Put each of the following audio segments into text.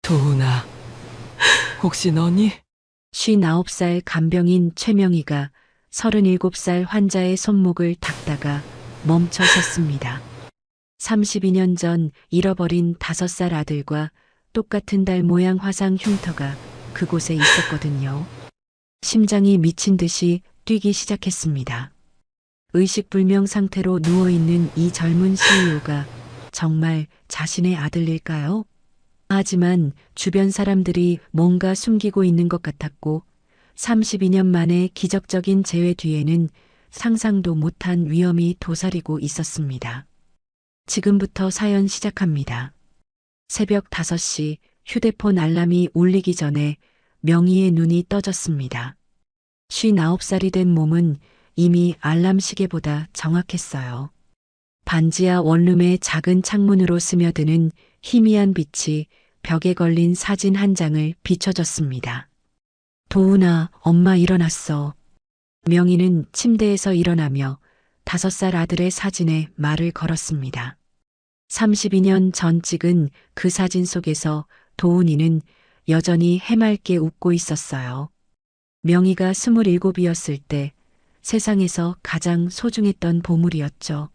도훈아, 혹시 너니? 59살 간병인 최명희가 37살 환자의 손목을 닦다가 멈춰 섰습니다. 32년 전 잃어버린 5살 아들과 똑같은 달 모양 화상 흉터가 그곳에 있었거든요. 심장이 미친 듯이 뛰기 시작했습니다. 의식불명 상태로 누워있는 이 젊은 CEO가 정말 자신의 아들일까요? 하지만 주변 사람들이 뭔가 숨기고 있는 것 같았고 32년 만에 기적적인 재회 뒤에는 상상도 못한 위험이 도사리고 있었습니다. 지금부터 사연 시작합니다. 새벽 5시 휴대폰 알람이 울리기 전에 명희의 눈이 떠졌습니다. 59살이 된 몸은 이미 알람 시계보다 정확했어요. 반지하 원룸의 작은 창문으로 스며드는 희미한 빛이 벽에 걸린 사진 한 장을 비춰줬습니다. 도훈아, 엄마 일어났어. 명희는 침대에서 일어나며 5살 아들의 사진에 말을 걸었습니다. 32년 전 찍은 그 사진 속에서 도훈이는 여전히 해맑게 웃고 있었어요. 명희가 27이었을 때 세상에서 가장 소중했던 보물이었죠.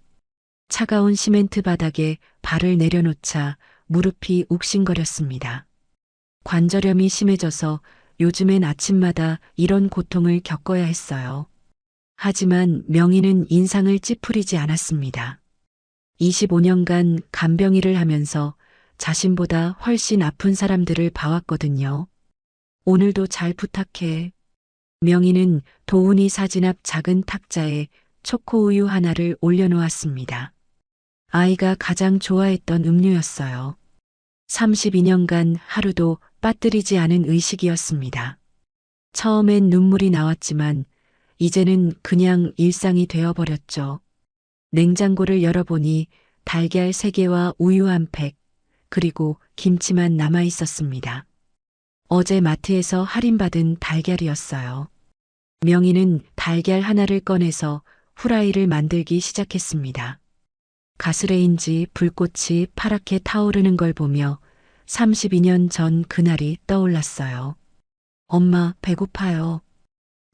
차가운 시멘트 바닥에 발을 내려놓자 무릎이 욱신거렸습니다. 관절염이 심해져서 요즘엔 아침마다 이런 고통을 겪어야 했어요. 하지만 명희는 인상을 찌푸리지 않았습니다. 25년간 간병일을 하면서 자신보다 훨씬 아픈 사람들을 봐왔거든요. 오늘도 잘 부탁해. 명희는 도훈이 사진 앞 작은 탁자에 초코우유 하나를 올려놓았습니다. 아이가 가장 좋아했던 음료였어요. 32년간 하루도 빠뜨리지 않은 의식이었습니다. 처음엔 눈물이 나왔지만 이제는 그냥 일상이 되어버렸죠. 냉장고를 열어보니 달걀 3개와 우유 한 팩, 그리고 김치만 남아 있었습니다. 어제 마트에서 할인받은 달걀이었어요. 명희는 달걀 하나를 꺼내서 후라이를 만들기 시작했습니다. 가스레인지 불꽃이 파랗게 타오르는 걸 보며 32년 전 그날이 떠올랐어요. 엄마, 배고파요.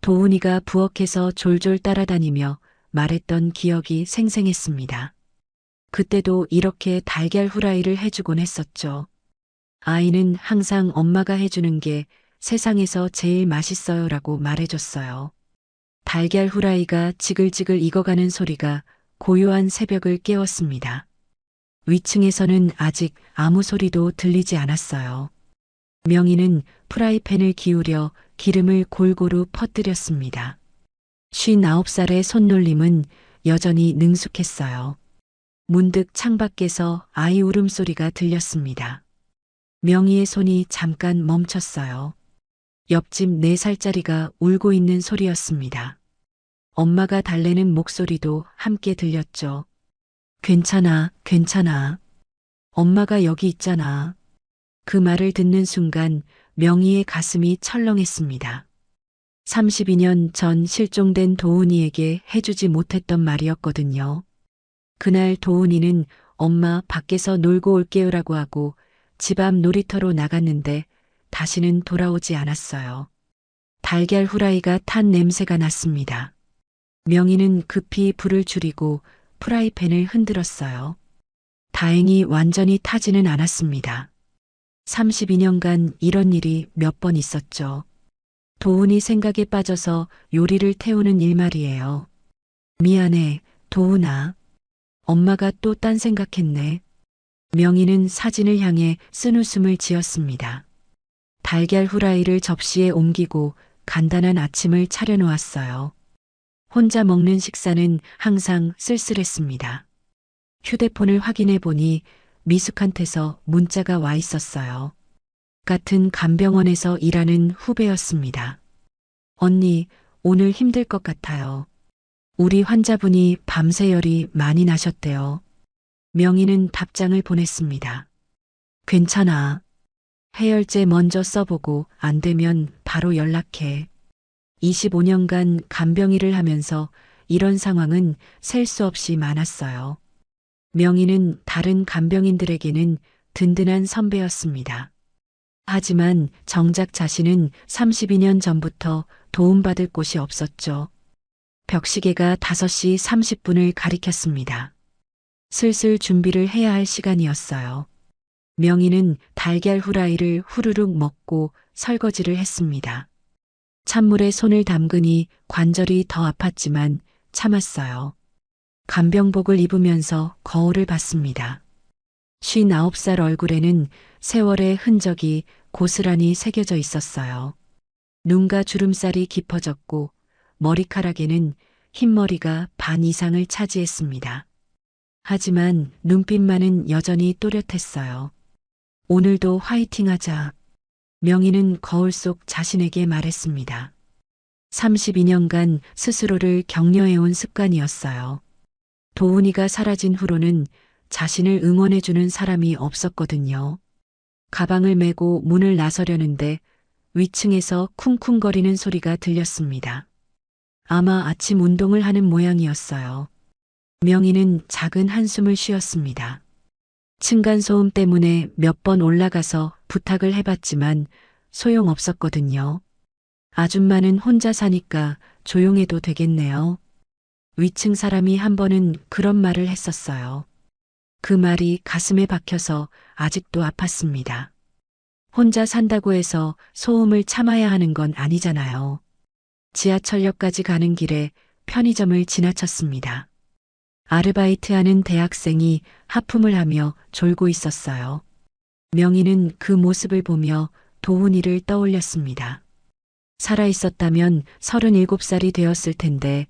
도훈이가 부엌에서 졸졸 따라다니며 말했던 기억이 생생했습니다. 그때도 이렇게 달걀 후라이를 해주곤 했었죠. 아이는 항상 엄마가 해주는 게 세상에서 제일 맛있어요라고 말해줬어요. 달걀 후라이가 지글지글 익어가는 소리가 고요한 새벽을 깨웠습니다. 위층에서는 아직 아무 소리도 들리지 않았어요. 명희는 프라이팬을 기울여 기름을 골고루 퍼뜨렸습니다. 59살의 손놀림은 여전히 능숙했어요. 문득 창밖에서 아이 울음소리가 들렸습니다. 명희의 손이 잠깐 멈췄어요. 옆집 4살짜리가 울고 있는 소리였습니다. 엄마가 달래는 목소리도 함께 들렸죠. 괜찮아, 괜찮아. 엄마가 여기 있잖아. 그 말을 듣는 순간 명희의 가슴이 철렁했습니다. 32년 전 실종된 도훈이에게 해주지 못했던 말이었거든요. 그날 도훈이는 엄마 밖에서 놀고 올게요라고 하고 집 앞 놀이터로 나갔는데 다시는 돌아오지 않았어요. 달걀 후라이가 탄 냄새가 났습니다. 명희는 급히 불을 줄이고 프라이팬을 흔들었어요. 다행히 완전히 타지는 않았습니다. 32년간 이런 일이 몇 번 있었죠. 도훈이 생각에 빠져서 요리를 태우는 일 말이에요. 미안해, 도훈아. 엄마가 또 딴 생각했네. 명희는 사진을 향해 쓴웃음을 지었습니다. 달걀 후라이를 접시에 옮기고 간단한 아침을 차려놓았어요. 혼자 먹는 식사는 항상 쓸쓸했습니다. 휴대폰을 확인해 보니 미숙한테서 문자가 와 있었어요. 같은 간병원에서 일하는 후배였습니다. 언니, 오늘 힘들 것 같아요. 우리 환자분이 밤새 열이 많이 나셨대요. 명희는 답장을 보냈습니다. 괜찮아. 해열제 먼저 써보고 안 되면 바로 연락해. 25년간 간병일을 하면서 이런 상황은 셀 수 없이 많았어요. 명희는 다른 간병인들에게는 든든한 선배였습니다. 하지만 정작 자신은 32년 전부터 도움받을 곳이 없었죠. 벽시계가 5시 30분을 가리켰습니다. 슬슬 준비를 해야 할 시간이었어요. 명희는 달걀 후라이를 후루룩 먹고 설거지를 했습니다. 찬물에 손을 담그니 관절이 더 아팠지만 참았어요. 간병복을 입으면서 거울을 봤습니다. 59살 얼굴에는 세월의 흔적이 고스란히 새겨져 있었어요. 눈과 주름살이 깊어졌고 머리카락에는 흰머리가 반 이상을 차지했습니다. 하지만 눈빛만은 여전히 또렷했어요. 오늘도 화이팅하자. 명희는 거울 속 자신에게 말했습니다. 32년간 스스로를 격려해온 습관이었어요. 도훈이가 사라진 후로는 자신을 응원해주는 사람이 없었거든요. 가방을 메고 문을 나서려는데 위층에서 쿵쿵거리는 소리가 들렸습니다. 아마 아침 운동을 하는 모양이었어요. 명희는 작은 한숨을 쉬었습니다. 층간소음 때문에 몇 번 올라가서 부탁을 해봤지만 소용없었거든요. 아줌마는 혼자 사니까 조용해도 되겠네요. 위층 사람이 한 번은 그런 말을 했었어요. 그 말이 가슴에 박혀서 아직도 아팠습니다. 혼자 산다고 해서 소음을 참아야 하는 건 아니잖아요. 지하철역까지 가는 길에 편의점을 지나쳤습니다. 아르바이트하는 대학생이 하품을 하며 졸고 있었어요. 명희는 그 모습을 보며 도훈이를 떠올렸습니다. 살아있었다면 37살이 되었을 텐데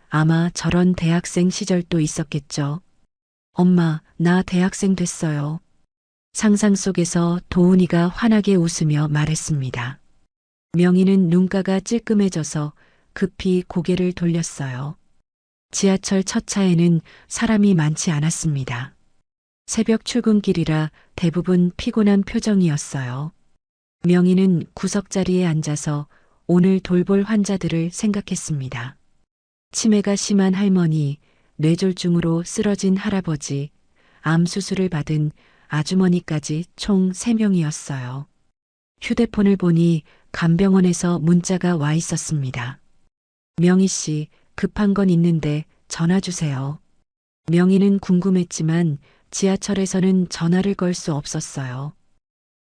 아마 저런 대학생 시절도 있었겠죠. 엄마, 나 대학생 됐어요. 상상 속에서 도훈이가 환하게 웃으며 말했습니다. 명희는 눈가가 찔끔해져서 급히 고개를 돌렸어요. 지하철 첫 차에는 사람이 많지 않았습니다. 새벽 출근길이라 대부분 피곤한 표정이었어요. 명희는 구석자리에 앉아서 오늘 돌볼 환자들을 생각했습니다. 치매가 심한 할머니, 뇌졸중으로 쓰러진 할아버지, 암 수술을 받은 아주머니까지 총 3명이었어요. 휴대폰을 보니 간병원에서 문자가 와 있었습니다. 명희 씨, 급한 건 있는데 전화 주세요. 명희는 궁금했지만 지하철에서는 전화를 걸 수 없었어요.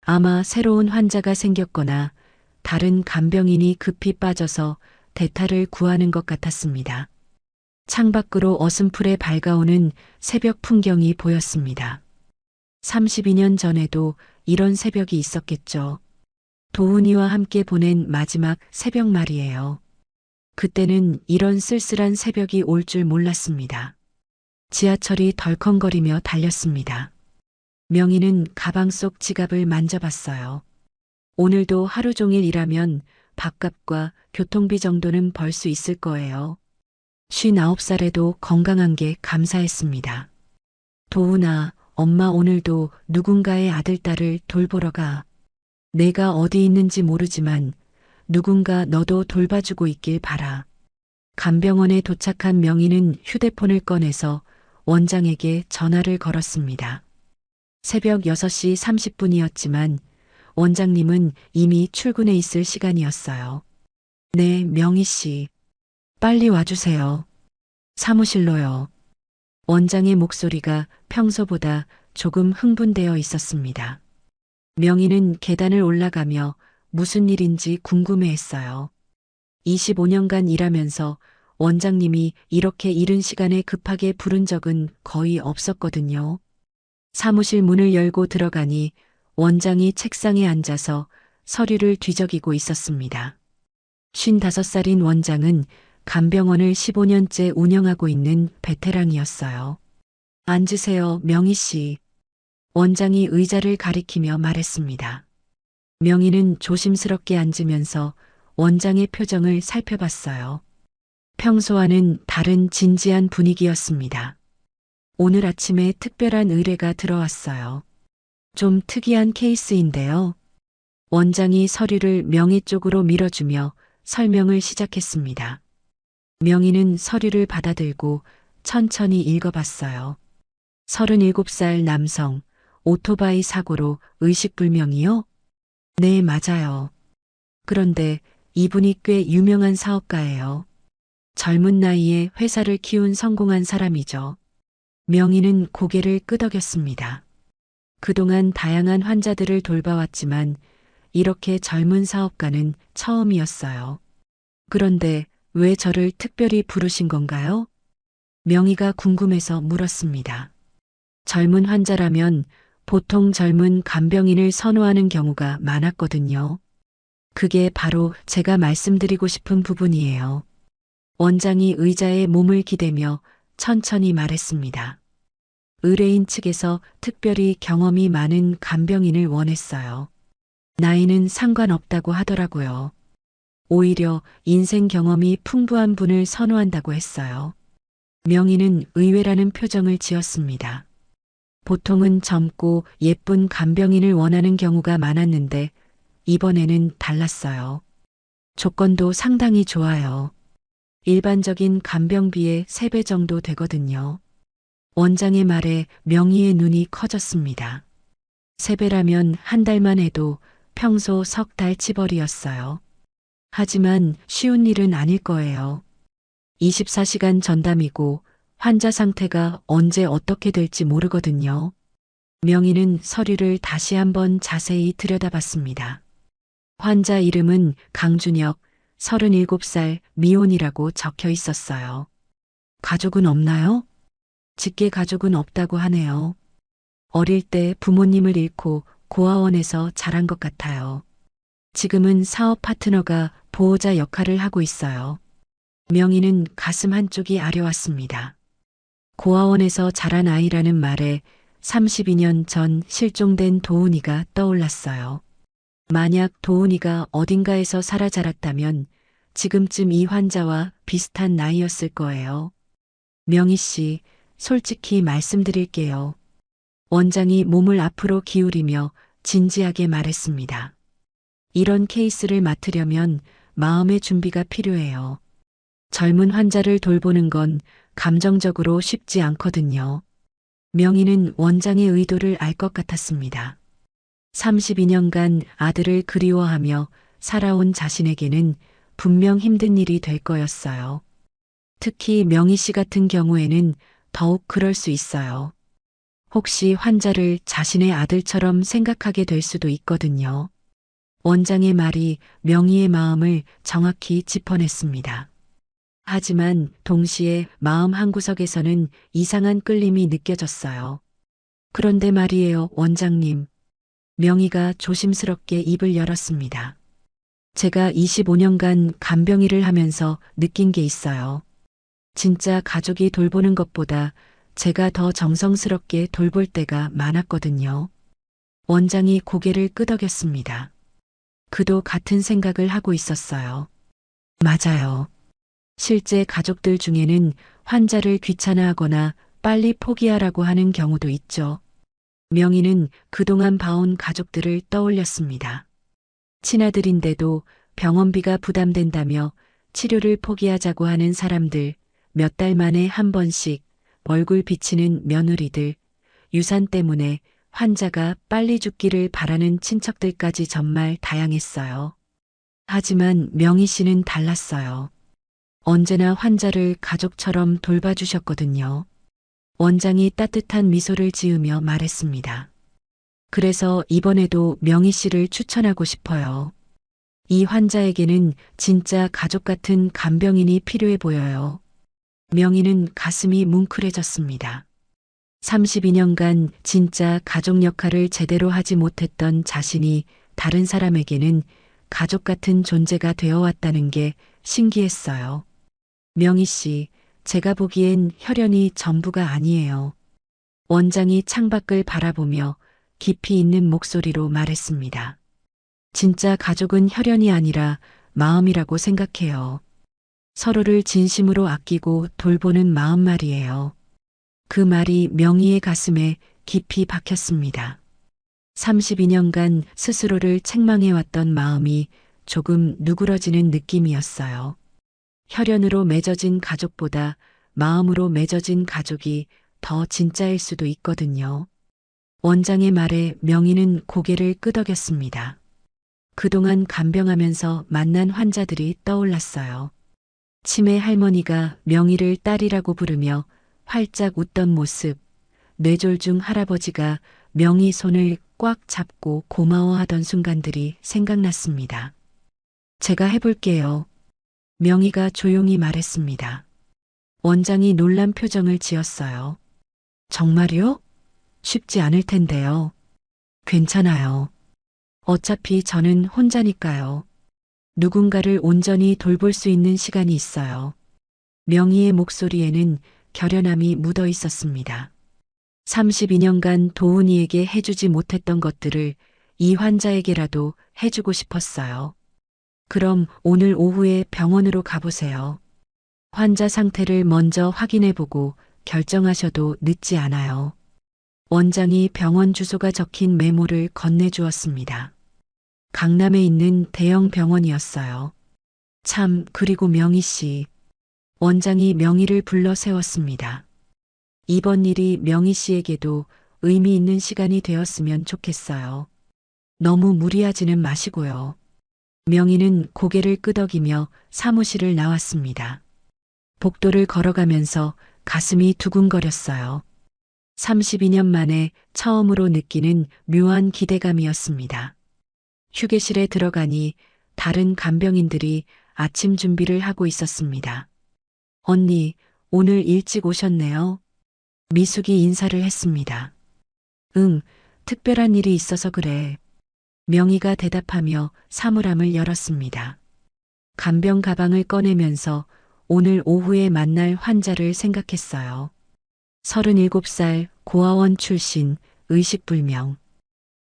아마 새로운 환자가 생겼거나 다른 간병인이 급히 빠져서 대타를 구하는 것 같았습니다. 창밖으로 어슴풀에 밝아오는 새벽 풍경이 보였습니다. 32년 전에도 이런 새벽이 있었겠죠. 도훈이와 함께 보낸 마지막 새벽 말이에요. 그때는 이런 쓸쓸한 새벽이 올 줄 몰랐습니다. 지하철이 덜컹거리며 달렸습니다. 명희는 가방 속 지갑을 만져봤어요. 오늘도 하루 종일 일하면 밥값과 교통비 정도는 벌 수 있을 거예요. 59살에도 건강한 게 감사했습니다. 도훈아, 엄마 오늘도 누군가의 아들, 딸을 돌보러 가. 내가 어디 있는지 모르지만 누군가 너도 돌봐주고 있길 바라. 간병원에 도착한 명희는 휴대폰을 꺼내서 원장에게 전화를 걸었습니다. 새벽 6시 30분이었지만 원장님은 이미 출근해 있을 시간이었어요. 네, 명희 씨. 빨리 와주세요. 사무실로요. 원장의 목소리가 평소보다 조금 흥분되어 있었습니다. 명희는 계단을 올라가며 무슨 일인지 궁금해했어요. 25년간 일하면서 원장님이 이렇게 이른 시간에 급하게 부른 적은 거의 없었거든요. 사무실 문을 열고 들어가니 원장이 책상에 앉아서 서류를 뒤적이고 있었습니다. 55살인 원장은 간병원을 15년째 운영하고 있는 베테랑이었어요. 앉으세요, 명희 씨. 원장이 의자를 가리키며 말했습니다. 명희는 조심스럽게 앉으면서 원장의 표정을 살펴봤어요. 평소와는 다른 진지한 분위기였습니다. 오늘 아침에 특별한 의뢰가 들어왔어요. 좀 특이한 케이스인데요. 원장이 서류를 명희 쪽으로 밀어주며 설명을 시작했습니다. 명희는 서류를 받아들고 천천히 읽어봤어요. 37살 남성, 오토바이 사고로 의식불명이요? 네, 맞아요. 그런데 이분이 꽤 유명한 사업가예요. 젊은 나이에 회사를 키운 성공한 사람이죠. 명희는 고개를 끄덕였습니다. 그동안 다양한 환자들을 돌봐왔지만 이렇게 젊은 사업가는 처음이었어요. 그런데 왜 저를 특별히 부르신 건가요? 명희가 궁금해서 물었습니다. 젊은 환자라면 보통 젊은 간병인을 선호하는 경우가 많았거든요. 그게 바로 제가 말씀드리고 싶은 부분이에요. 원장이 의자에 몸을 기대며 천천히 말했습니다. 의뢰인 측에서 특별히 경험이 많은 간병인을 원했어요. 나이는 상관없다고 하더라고요. 오히려 인생 경험이 풍부한 분을 선호한다고 했어요. 명희는 의외라는 표정을 지었습니다. 보통은 젊고 예쁜 간병인을 원하는 경우가 많았는데 이번에는 달랐어요. 조건도 상당히 좋아요. 일반적인 간병비의 3배 정도 되거든요. 원장의 말에 명희의 눈이 커졌습니다. 3배라면 한 달만 해도 평소 석 달 치벌이었어요. 하지만 쉬운 일은 아닐 거예요. 24시간 전담이고 환자 상태가 언제 어떻게 될지 모르거든요. 명희는 서류를 다시 한번 자세히 들여다봤습니다. 환자 이름은 강준혁, 37살, 미혼이라고 적혀 있었어요. 가족은 없나요? 직계 가족은 없다고 하네요. 어릴 때 부모님을 잃고 고아원에서 자란 것 같아요. 지금은 사업 파트너가 보호자 역할을 하고 있어요. 명희는 가슴 한쪽이 아려왔습니다. 고아원에서 자란 아이라는 말에 32년 전 실종된 도훈이가 떠올랐어요. 만약 도훈이가 어딘가에서 살아 자랐다면 지금쯤 이 환자와 비슷한 나이였을 거예요. 명희 씨, 솔직히 말씀드릴게요. 원장이 몸을 앞으로 기울이며 진지하게 말했습니다. 이런 케이스를 맡으려면 마음의 준비가 필요해요. 젊은 환자를 돌보는 건 감정적으로 쉽지 않거든요. 명희는 원장의 의도를 알 것 같았습니다. 32년간 아들을 그리워하며 살아온 자신에게는 분명 힘든 일이 될 거였어요. 특히 명희 씨 같은 경우에는 더욱 그럴 수 있어요. 혹시 환자를 자신의 아들처럼 생각하게 될 수도 있거든요. 원장의 말이 명희의 마음을 정확히 짚어냈습니다. 하지만 동시에 마음 한구석에서는 이상한 끌림이 느껴졌어요. 그런데 말이에요, 원장님. 명희가 조심스럽게 입을 열었습니다. 제가 25년간 간병일을 하면서 느낀 게 있어요. 진짜 가족이 돌보는 것보다 제가 더 정성스럽게 돌볼 때가 많았거든요. 원장이 고개를 끄덕였습니다. 그도 같은 생각을 하고 있었어요. 맞아요. 실제 가족들 중에는 환자를 귀찮아하거나 빨리 포기하라고 하는 경우도 있죠. 명희는 그동안 봐온 가족들을 떠올렸습니다. 친아들인데도 병원비가 부담된다며 치료를 포기하자고 하는 사람들, 몇 달 만에 한 번씩 얼굴 비치는 며느리들, 유산 때문에 환자가 빨리 죽기를 바라는 친척들까지 정말 다양했어요. 하지만 명희 씨는 달랐어요. 언제나 환자를 가족처럼 돌봐주셨거든요. 원장이 따뜻한 미소를 지으며 말했습니다. 그래서 이번에도 명희 씨를 추천하고 싶어요. 이 환자에게는 진짜 가족 같은 간병인이 필요해 보여요. 명희는 가슴이 뭉클해졌습니다. 32년간 진짜 가족 역할을 제대로 하지 못했던 자신이 다른 사람에게는 가족 같은 존재가 되어 왔다는 게 신기했어요. 명희 씨, 제가 보기엔 혈연이 전부가 아니에요. 원장이 창밖을 바라보며 깊이 있는 목소리로 말했습니다. 진짜 가족은 혈연이 아니라 마음이라고 생각해요. 서로를 진심으로 아끼고 돌보는 마음 말이에요. 그 말이 명희의 가슴에 깊이 박혔습니다. 32년간 스스로를 책망해왔던 마음이 조금 누그러지는 느낌이었어요. 혈연으로 맺어진 가족보다 마음으로 맺어진 가족이 더 진짜일 수도 있거든요. 원장의 말에 명희는 고개를 끄덕였습니다. 그동안 간병하면서 만난 환자들이 떠올랐어요. 치매 할머니가 명희를 딸이라고 부르며 활짝 웃던 모습, 뇌졸중 할아버지가 명희 손을 꽉 잡고 고마워하던 순간들이 생각났습니다. 제가 해볼게요. 명희가 조용히 말했습니다. 원장이 놀란 표정을 지었어요. 정말요? 쉽지 않을 텐데요. 괜찮아요. 어차피 저는 혼자니까요. 누군가를 온전히 돌볼 수 있는 시간이 있어요. 명희의 목소리에는 결연함이 묻어 있었습니다. 32년간 도훈이에게 해주지 못했던 것들을 이 환자에게라도 해주고 싶었어요. 그럼 오늘 오후에 병원으로 가보세요. 환자 상태를 먼저 확인해보고 결정하셔도 늦지 않아요. 원장이 병원 주소가 적힌 메모를 건네주었습니다. 강남에 있는 대형 병원이었어요. 참, 그리고 명희 씨. 원장이 명희를 불러 세웠습니다. 이번 일이 명희 씨에게도 의미 있는 시간이 되었으면 좋겠어요. 너무 무리하지는 마시고요. 명희는 고개를 끄덕이며 사무실을 나왔습니다. 복도를 걸어가면서 가슴이 두근거렸어요. 32년 만에 처음으로 느끼는 묘한 기대감이었습니다. 휴게실에 들어가니 다른 간병인들이 아침 준비를 하고 있었습니다. 언니, 오늘 일찍 오셨네요. 미숙이 인사를 했습니다. 응, 특별한 일이 있어서 그래. 명희가 대답하며 사물함을 열었습니다. 간병 가방을 꺼내면서 오늘 오후에 만날 환자를 생각했어요. 37살 고아원 출신, 의식불명.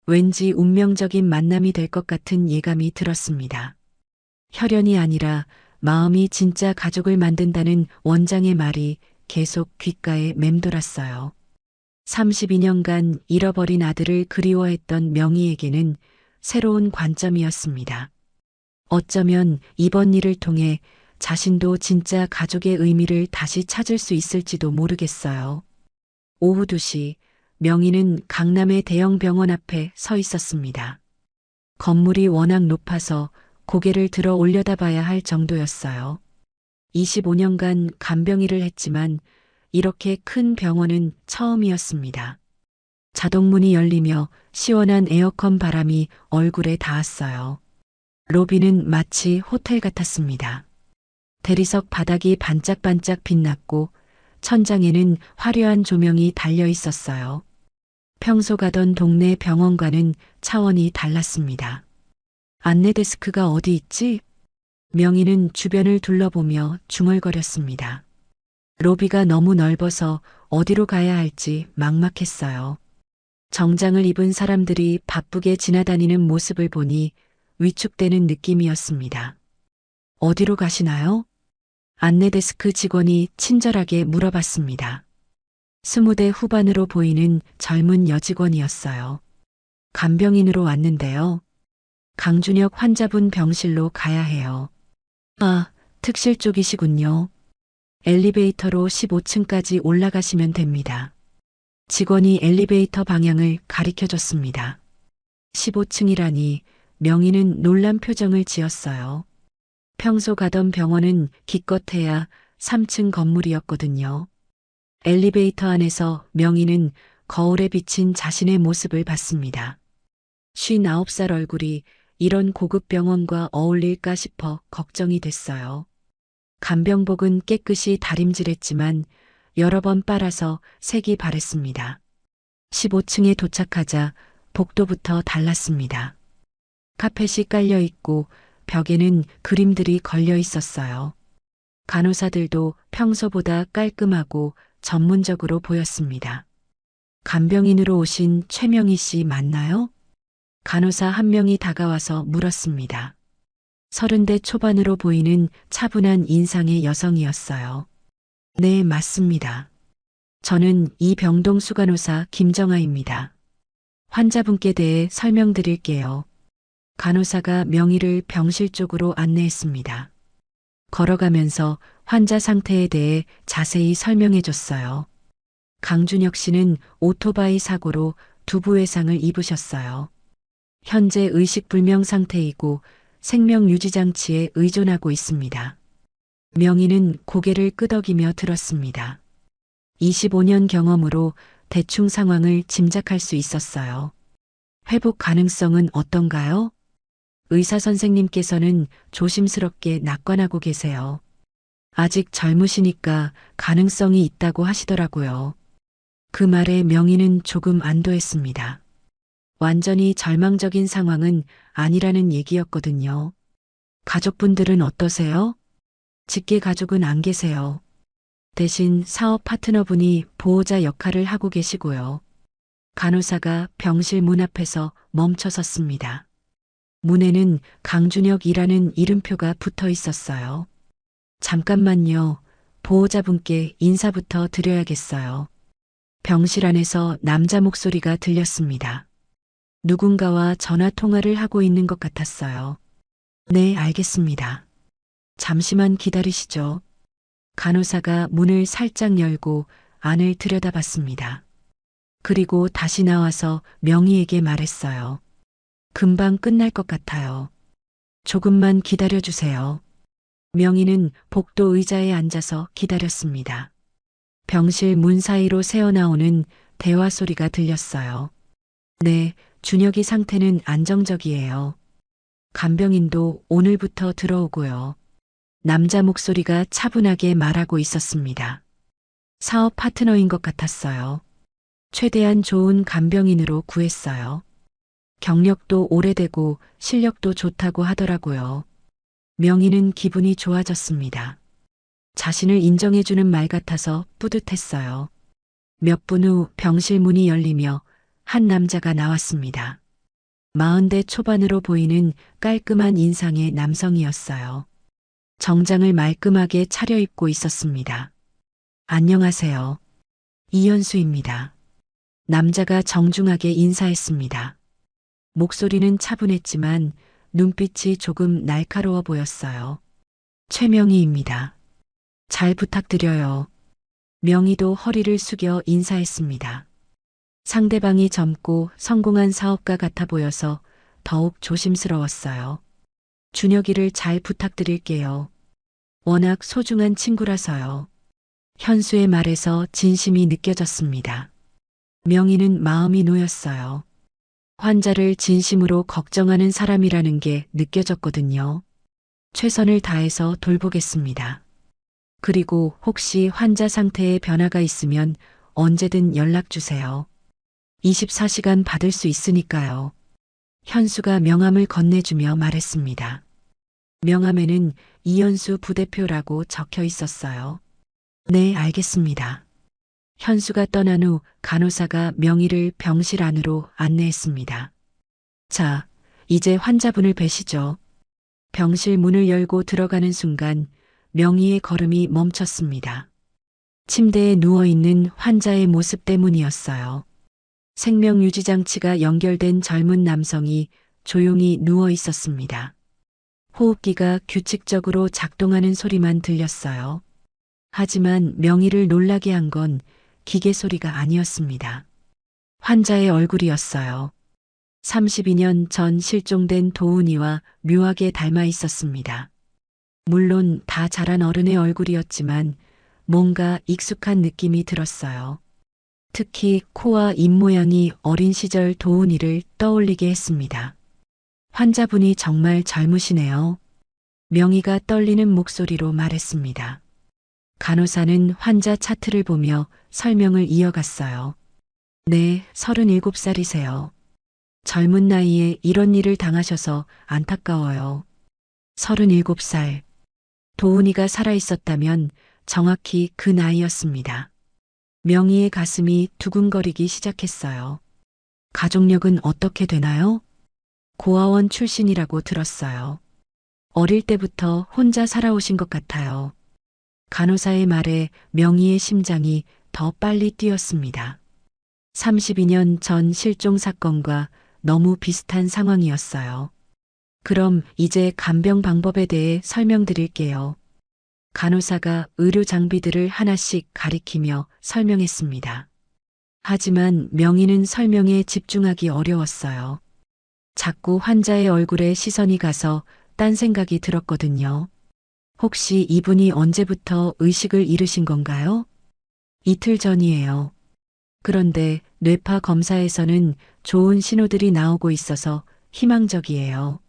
왠지 운명적인 만남이 될 것 같은 예감이 들었습니다. 혈연이 아니라 마음이 진짜 가족을 만든다는 원장의 말이 계속 귓가에 맴돌았어요. 32년간 잃어버린 아들을 그리워했던 명희에게는 새로운 관점이었습니다. 어쩌면 이번 일을 통해 자신도 진짜 가족의 의미를 다시 찾을 수 있을지도 모르겠어요. 오후 2시 명희는 강남의 대형 병원 앞에 서 있었습니다. 건물이 워낙 높아서 고개를 들어 올려다봐야 할 정도였어요. 25년간 간병 일을 했지만 이렇게 큰 병원은 처음이었습니다. 자동문이 열리며 시원한 에어컨 바람이 얼굴에 닿았어요. 로비는 마치 호텔 같았습니다. 대리석 바닥이 반짝반짝 빛났고 천장에는 화려한 조명이 달려 있었어요. 평소 가던 동네 병원과는 차원이 달랐습니다. 안내 데스크가 어디 있지? 명희는 주변을 둘러보며 중얼거렸습니다. 로비가 너무 넓어서 어디로 가야 할지 막막했어요. 정장을 입은 사람들이 바쁘게 지나다니는 모습을 보니 위축되는 느낌이었습니다. 어디로 가시나요? 안내 데스크 직원이 친절하게 물어봤습니다. 20대 후반으로 보이는 젊은 여직원이었어요. 간병인으로 왔는데요. 강준혁 환자분 병실로 가야 해요. 아, 특실 쪽이시군요. 엘리베이터로 15층까지 올라가시면 됩니다. 직원이 엘리베이터 방향을 가리켜줬습니다. 15층이라니 명희는 놀란 표정을 지었어요. 평소 가던 병원은 기껏해야 3층 건물이었거든요. 엘리베이터 안에서 명희는 거울에 비친 자신의 모습을 봤습니다. 59살 얼굴이 이런 고급 병원과 어울릴까 싶어 걱정이 됐어요. 간병복은 깨끗이 다림질했지만 여러 번 빨아서 색이 바랬습니다. 15층에 도착하자 복도부터 달랐습니다. 카펫이 깔려 있고 벽에는 그림들이 걸려 있었어요. 간호사들도 평소보다 깔끔하고 전문적으로 보였습니다. 간병인으로 오신 최명희 씨 맞나요? 간호사 한 명이 다가와서 물었습니다. 30대 초반으로 보이는 차분한 인상의 여성이었어요. 네, 맞습니다. 저는 이병동 수간호사 김정아입니다. 환자분께 대해 설명드릴게요. 간호사가 명희를 병실 쪽으로 안내했습니다. 걸어가면서 환자 상태에 대해 자세히 설명해 줬어요. 강준혁 씨는 오토바이 사고로 두부 외상을 입으셨어요. 현재 의식불명 상태이고 생명유지장치에 의존하고 있습니다. 명의는 고개를 끄덕이며 들었습니다. 25년 경험으로 대충 상황을 짐작할 수 있었어요. 회복 가능성은 어떤가요? 의사 선생님께서는 조심스럽게 낙관하고 계세요. 아직 젊으시니까 가능성이 있다고 하시더라고요. 그 말에 명희는 조금 안도했습니다. 완전히 절망적인 상황은 아니라는 얘기였거든요. 가족분들은 어떠세요? 직계 가족은 안 계세요. 대신 사업 파트너분이 보호자 역할을 하고 계시고요. 간호사가 병실 문 앞에서 멈춰 섰습니다. 문에는 강준혁이라는 이름표가 붙어 있었어요. 잠깐만요. 보호자분께 인사부터 드려야겠어요. 병실 안에서 남자 목소리가 들렸습니다. 누군가와 전화 통화를 하고 있는 것 같았어요. 네, 알겠습니다. 잠시만 기다리시죠. 간호사가 문을 살짝 열고 안을 들여다봤습니다. 그리고 다시 나와서 명희에게 말했어요. 금방 끝날 것 같아요. 조금만 기다려주세요. 명희는 복도 의자에 앉아서 기다렸습니다. 병실 문 사이로 새어나오는 대화 소리가 들렸어요. 네, 준혁이 상태는 안정적이에요. 간병인도 오늘부터 들어오고요. 남자 목소리가 차분하게 말하고 있었습니다. 사업 파트너인 것 같았어요. 최대한 좋은 간병인으로 구했어요. 경력도 오래되고 실력도 좋다고 하더라고요. 명희는 기분이 좋아졌습니다. 자신을 인정해주는 말 같아서 뿌듯했어요. 몇 분 후 병실 문이 열리며 한 남자가 나왔습니다. 40대 초반으로 보이는 깔끔한 인상의 남성이었어요. 정장을 말끔하게 차려입고 있었습니다. 안녕하세요. 이현수입니다. 남자가 정중하게 인사했습니다. 목소리는 차분했지만 눈빛이 조금 날카로워 보였어요. 최명희입니다. 잘 부탁드려요. 명희도 허리를 숙여 인사했습니다. 상대방이 젊고 성공한 사업가 같아 보여서 더욱 조심스러웠어요. 준혁이를 잘 부탁드릴게요. 워낙 소중한 친구라서요. 현수의 말에서 진심이 느껴졌습니다. 명희는 마음이 놓였어요. 환자를 진심으로 걱정하는 사람이라는 게 느껴졌거든요. 최선을 다해서 돌보겠습니다. 그리고 혹시 환자 상태에 변화가 있으면 언제든 연락 주세요. 24시간 받을 수 있으니까요. 현수가 명함을 건네주며 말했습니다. 명함에는 이현수 부대표라고 적혀 있었어요. 네, 알겠습니다. 현수가 떠난 후 간호사가 명희를 병실 안으로 안내했습니다. 자, 이제 환자분을 뵈시죠. 병실 문을 열고 들어가는 순간 명희의 걸음이 멈췄습니다. 침대에 누워있는 환자의 모습 때문이었어요. 생명유지장치가 연결된 젊은 남성이 조용히 누워 있었습니다. 호흡기가 규칙적으로 작동하는 소리만 들렸어요. 하지만 명희를 놀라게 한 건 기계 소리가 아니었습니다. 환자의 얼굴이었어요. 32년 전 실종된 도훈이와 묘하게 닮아 있었습니다. 물론 다 자란 어른의 얼굴이었지만 뭔가 익숙한 느낌이 들었어요. 특히 코와 입모양이 어린 시절 도훈이를 떠올리게 했습니다. 환자분이 정말 젊으시네요. 명희가 떨리는 목소리로 말했습니다. 간호사는 환자 차트를 보며 설명을 이어갔어요. 네, 37살이세요. 젊은 나이에 이런 일을 당하셔서 안타까워요. 37살. 도훈이가 살아있었다면 정확히 그 나이였습니다. 명희의 가슴이 두근거리기 시작했어요. 가족력은 어떻게 되나요? 고아원 출신이라고 들었어요. 어릴 때부터 혼자 살아오신 것 같아요. 간호사의 말에 명희의 심장이 더 빨리 뛰었습니다. 32년 전 실종 사건과 너무 비슷한 상황이었어요. 그럼 이제 간병 방법에 대해 설명드릴게요. 간호사가 의료 장비들을 하나씩 가리키며 설명했습니다. 하지만 명희는 설명에 집중하기 어려웠어요. 자꾸 환자의 얼굴에 시선이 가서 딴 생각이 들었거든요. 혹시 이분이 언제부터 의식을 잃으신 건가요? 이틀 전이에요. 그런데 뇌파 검사에서는 좋은 신호들이 나오고 있어서 희망적이에요.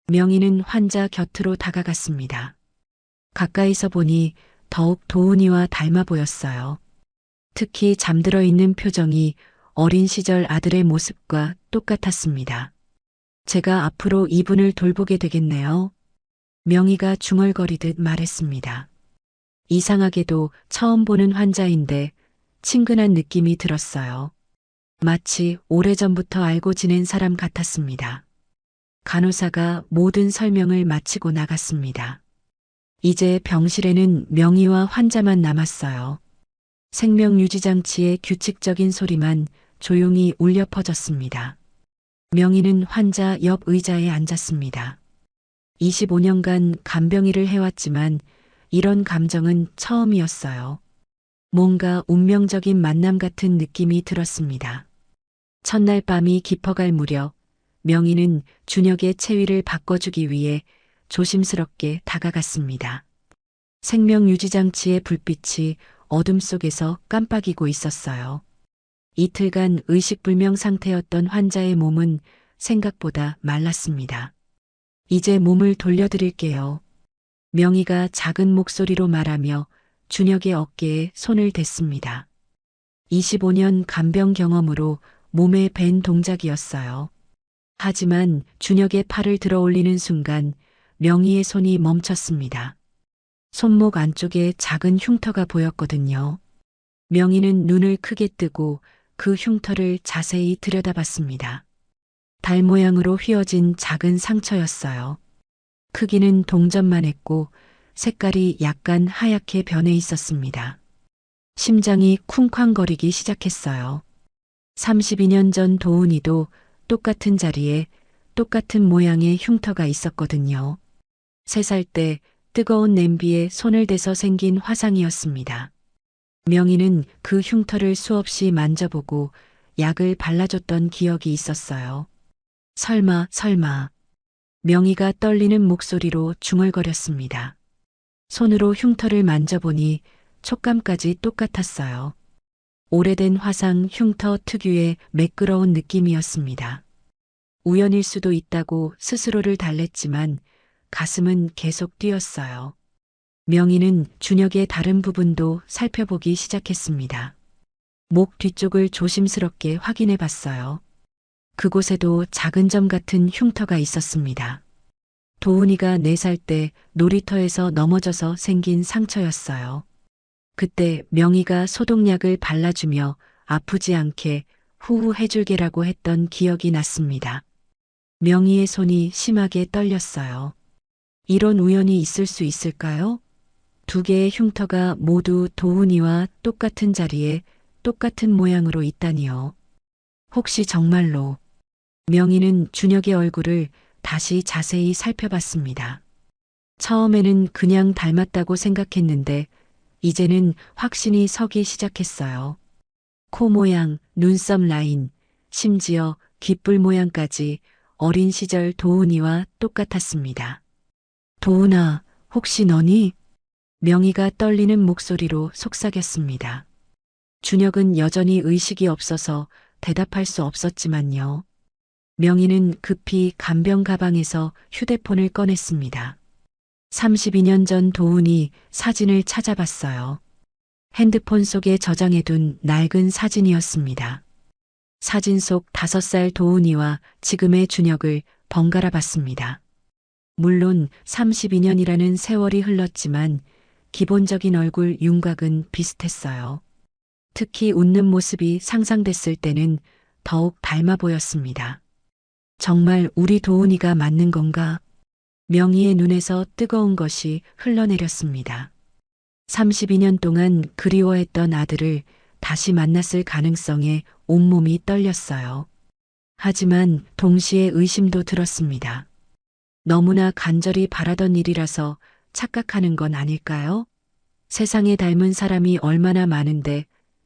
명희는 환자 곁으로 다가갔습니다. 가까이서 보니 더욱 도훈이와 닮아 보였어요. 특히 잠들어 있는 표정이 어린 시절 아들의 모습과 똑같았습니다. 제가 앞으로 이분을 돌보게 되겠네요. 명희가 중얼거리듯 말했습니다. 이상하게도 처음 보는 환자인데 친근한 느낌이 들었어요. 마치 오래전부터 알고 지낸 사람 같았습니다. 간호사가 모든 설명을 마치고 나갔습니다. 이제 병실에는 명희와 환자만 남았어요. 생명유지장치의 규칙적인 소리만 조용히 울려 퍼졌습니다. 명희는 환자 옆 의자에 앉았습니다. 25년간 간병일을 해왔지만 이런 감정은 처음이었어요. 뭔가 운명적인 만남 같은 느낌이 들었습니다. 첫날 밤이 깊어갈 무렵 명희는 준혁의 체위를 바꿔주기 위해 조심스럽게 다가갔습니다. 생명유지장치의 불빛이 어둠 속에서 깜빡이고 있었어요. 이틀간 의식불명 상태였던 환자의 몸은 생각보다 말랐습니다. 이제 몸을 돌려드릴게요. 명희가 작은 목소리로 말하며 준혁의 어깨에 손을 댔습니다. 25년 간병 경험으로 몸에 밴 동작이었어요. 하지만 준혁의 팔을 들어 올리는 순간 명희의 손이 멈췄습니다. 손목 안쪽에 작은 흉터가 보였거든요. 명희는 눈을 크게 뜨고 그 흉터를 자세히 들여다봤습니다. 달 모양으로 휘어진 작은 상처였어요. 크기는 동전만 했고 색깔이 약간 하얗게 변해 있었습니다. 심장이 쿵쾅거리기 시작했어요. 32년 전 도훈이도 똑같은 자리에 똑같은 모양의 흉터가 있었거든요. 3살 때 뜨거운 냄비에 손을 대서 생긴 화상이었습니다. 명희는 그 흉터를 수없이 만져보고 약을 발라줬던 기억이 있었어요. 설마. 명희가 떨리는 목소리로 중얼거렸습니다. 손으로 흉터를 만져보니 촉감까지 똑같았어요. 오래된 화상 흉터 특유의 매끄러운 느낌이었습니다. 우연일 수도 있다고 스스로를 달랬지만 가슴은 계속 뛰었어요. 명희는 준혁의 다른 부분도 살펴보기 시작했습니다. 목 뒤쪽을 조심스럽게 확인해 봤어요. 그곳에도 작은 점 같은 흉터가 있었습니다. 도훈이가 4살 때 놀이터에서 넘어져서 생긴 상처였어요. 그때 명희가 소독약을 발라주며 아프지 않게 후후 해줄게라고 했던 기억이 났습니다. 명희의 손이 심하게 떨렸어요. 이런 우연이 있을 수 있을까요? 2개의 흉터가 모두 도훈이와 똑같은 자리에 똑같은 모양으로 있다니요. 혹시 정말로. 명희는 준혁의 얼굴을 다시 자세히 살펴봤습니다. 처음에는 그냥 닮았다고 생각했는데 이제는 확신이 서기 시작했어요. 코 모양, 눈썹 라인, 심지어 귓불 모양까지 어린 시절 도훈이와 똑같았습니다. 도훈아, 혹시 너니? 명희가 떨리는 목소리로 속삭였습니다. 준혁은 여전히 의식이 없어서 대답할 수 없었지만요. 명희는 급히 간병 가방에서 휴대폰을 꺼냈습니다. 32년 전 도훈이 사진을 찾아봤어요. 핸드폰 속에 저장해둔 낡은 사진이었습니다. 사진 속 5살 도훈이와 지금의 준혁을 번갈아 봤습니다. 물론 32년이라는 세월이 흘렀지만 기본적인 얼굴 윤곽은 비슷했어요. 특히 웃는 모습이 상상됐을 때는 더욱 닮아 보였습니다. 정말 우리 도훈이가 맞는 건가? 명희의 눈에서 뜨거운 것이 흘러내렸습니다. 32년 동안 그리워했던 아들을 다시 만났을 가능성에 온몸이 떨렸어요. 하지만 동시에 의심도 들었습니다. 너무나 간절히 바라던 일이라서 착각하는 건 아닐까요? 세상에 닮은 사람이 얼마나 많은데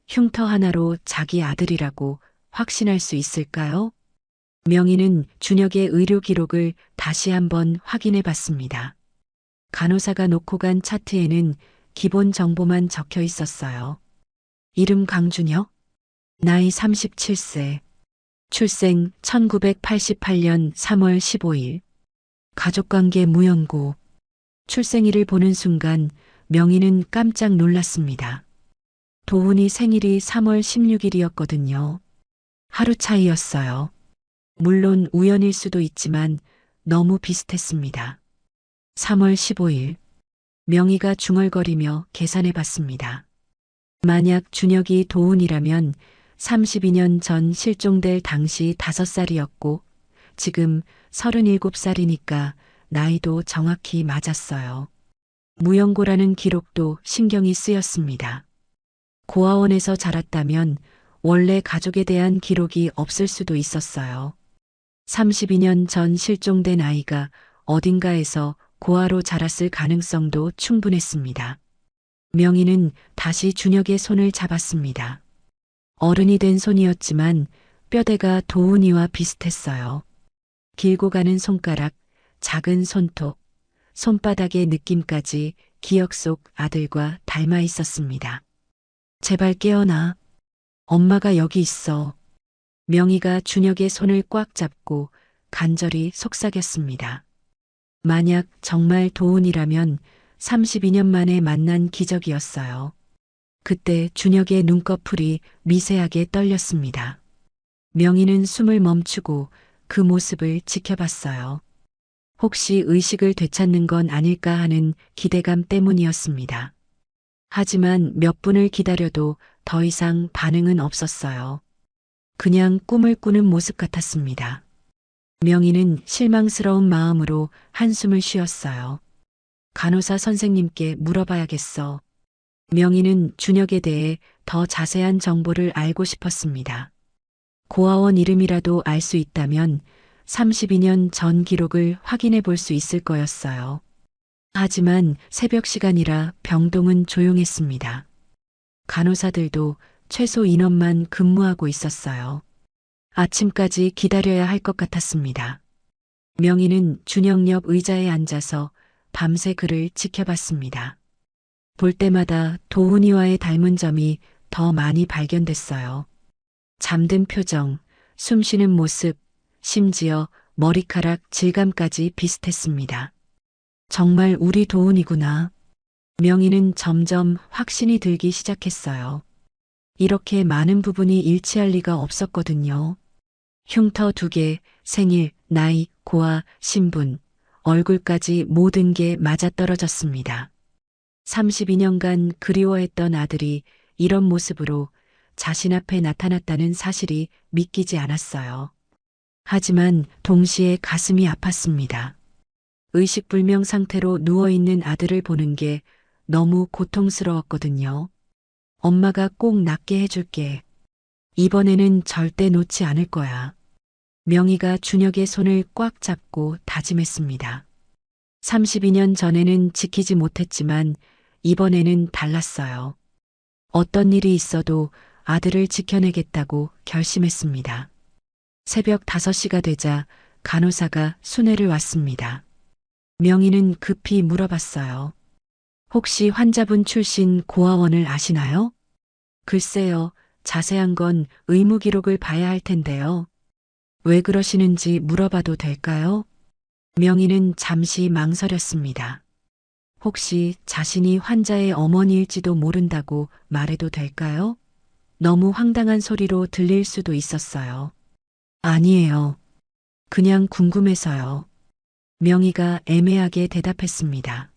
흉터 하나로 자기 아들이라고 확신할 수 있을까요? 명희는 준혁의 의료 기록을 다시 한번 확인해 봤습니다. 간호사가 놓고 간 차트에는 기본 정보만 적혀 있었어요. 이름 강준혁, 나이 37세, 출생 1988년 3월 15일, 가족관계 무연고. 출생일을 보는 순간 명희는 깜짝 놀랐습니다. 도훈이 생일이 3월 16일이었거든요. 하루 차이였어요. 물론 우연일 수도 있지만 너무 비슷했습니다. 3월 15일. 명희가 중얼거리며 계산해 봤습니다. 만약 준혁이 도훈이라면 32년 전 실종될 당시 5살이었고 지금 37살이니까 나이도 정확히 맞았어요. 무연고라는 기록도 신경이 쓰였습니다. 고아원에서 자랐다면 원래 가족에 대한 기록이 없을 수도 있었어요. 32년 전 실종된 아이가 어딘가에서 고아로 자랐을 가능성도 충분했습니다. 명희는 다시 준혁의 손을 잡았습니다. 어른이 된 손이었지만 뼈대가 도훈이와 비슷했어요. 길고 가는 손가락, 작은 손톱, 손바닥의 느낌까지 기억 속 아들과 닮아 있었습니다. 제발 깨어나. 엄마가 여기 있어. 명희가 준혁의 손을 꽉 잡고 간절히 속삭였습니다. 만약 정말 도훈이라면 32년 만에 만난 기적이었어요. 그때 준혁의 눈꺼풀이 미세하게 떨렸습니다. 명희는 숨을 멈추고 그 모습을 지켜봤어요. 혹시 의식을 되찾는 건 아닐까 하는 기대감 때문이었습니다. 하지만 몇 분을 기다려도 더 이상 반응은 없었어요. 그냥 꿈을 꾸는 모습 같았습니다. 명희는 실망스러운 마음으로 한숨을 쉬었어요. 간호사 선생님께 물어봐야겠어. 명희는 준혁에 대해 더 자세한 정보를 알고 싶었습니다. 고아원 이름이라도 알 수 있다면 32년 전 기록을 확인해 볼 수 있을 거였어요. 하지만 새벽 시간이라 병동은 조용했습니다. 간호사들도 최소 인원만 근무하고 있었어요. 아침까지 기다려야 할 것 같았습니다. 명희는 준혁 옆 의자에 앉아서 밤새 그를 지켜봤습니다. 볼 때마다 도훈이와의 닮은 점이 더 많이 발견됐어요. 잠든 표정, 숨 쉬는 모습, 심지어 머리카락 질감까지 비슷했습니다. 정말 우리 도훈이구나. 명희는 점점 확신이 들기 시작했어요. 이렇게 많은 부분이 일치할 리가 없었거든요. 흉터 2개, 생일, 나이, 고아, 신분, 얼굴까지 모든 게 맞아떨어졌습니다. 32년간 그리워했던 아들이 이런 모습으로 자신 앞에 나타났다는 사실이 믿기지 않았어요. 하지만 동시에 가슴이 아팠습니다. 의식불명 상태로 누워있는 아들을 보는 게 너무 고통스러웠거든요. 엄마가 꼭 낫게 해줄게. 이번에는 절대 놓지 않을 거야. 명희가 준혁의 손을 꽉 잡고 다짐했습니다. 32년 전에는 지키지 못했지만 이번에는 달랐어요. 어떤 일이 있어도 아들을 지켜내겠다고 결심했습니다. 새벽 5시가 되자 간호사가 순회를 왔습니다. 명희는 급히 물어봤어요. 혹시 환자분 출신 고아원을 아시나요? 글쎄요, 자세한 건 의무 기록을 봐야 할 텐데요. 왜 그러시는지 물어봐도 될까요? 명희는 잠시 망설였습니다. 혹시 자신이 환자의 어머니일지도 모른다고 말해도 될까요? 너무 황당한 소리로 들릴 수도 있었어요. 아니에요. 그냥 궁금해서요. 명희가 애매하게 대답했습니다.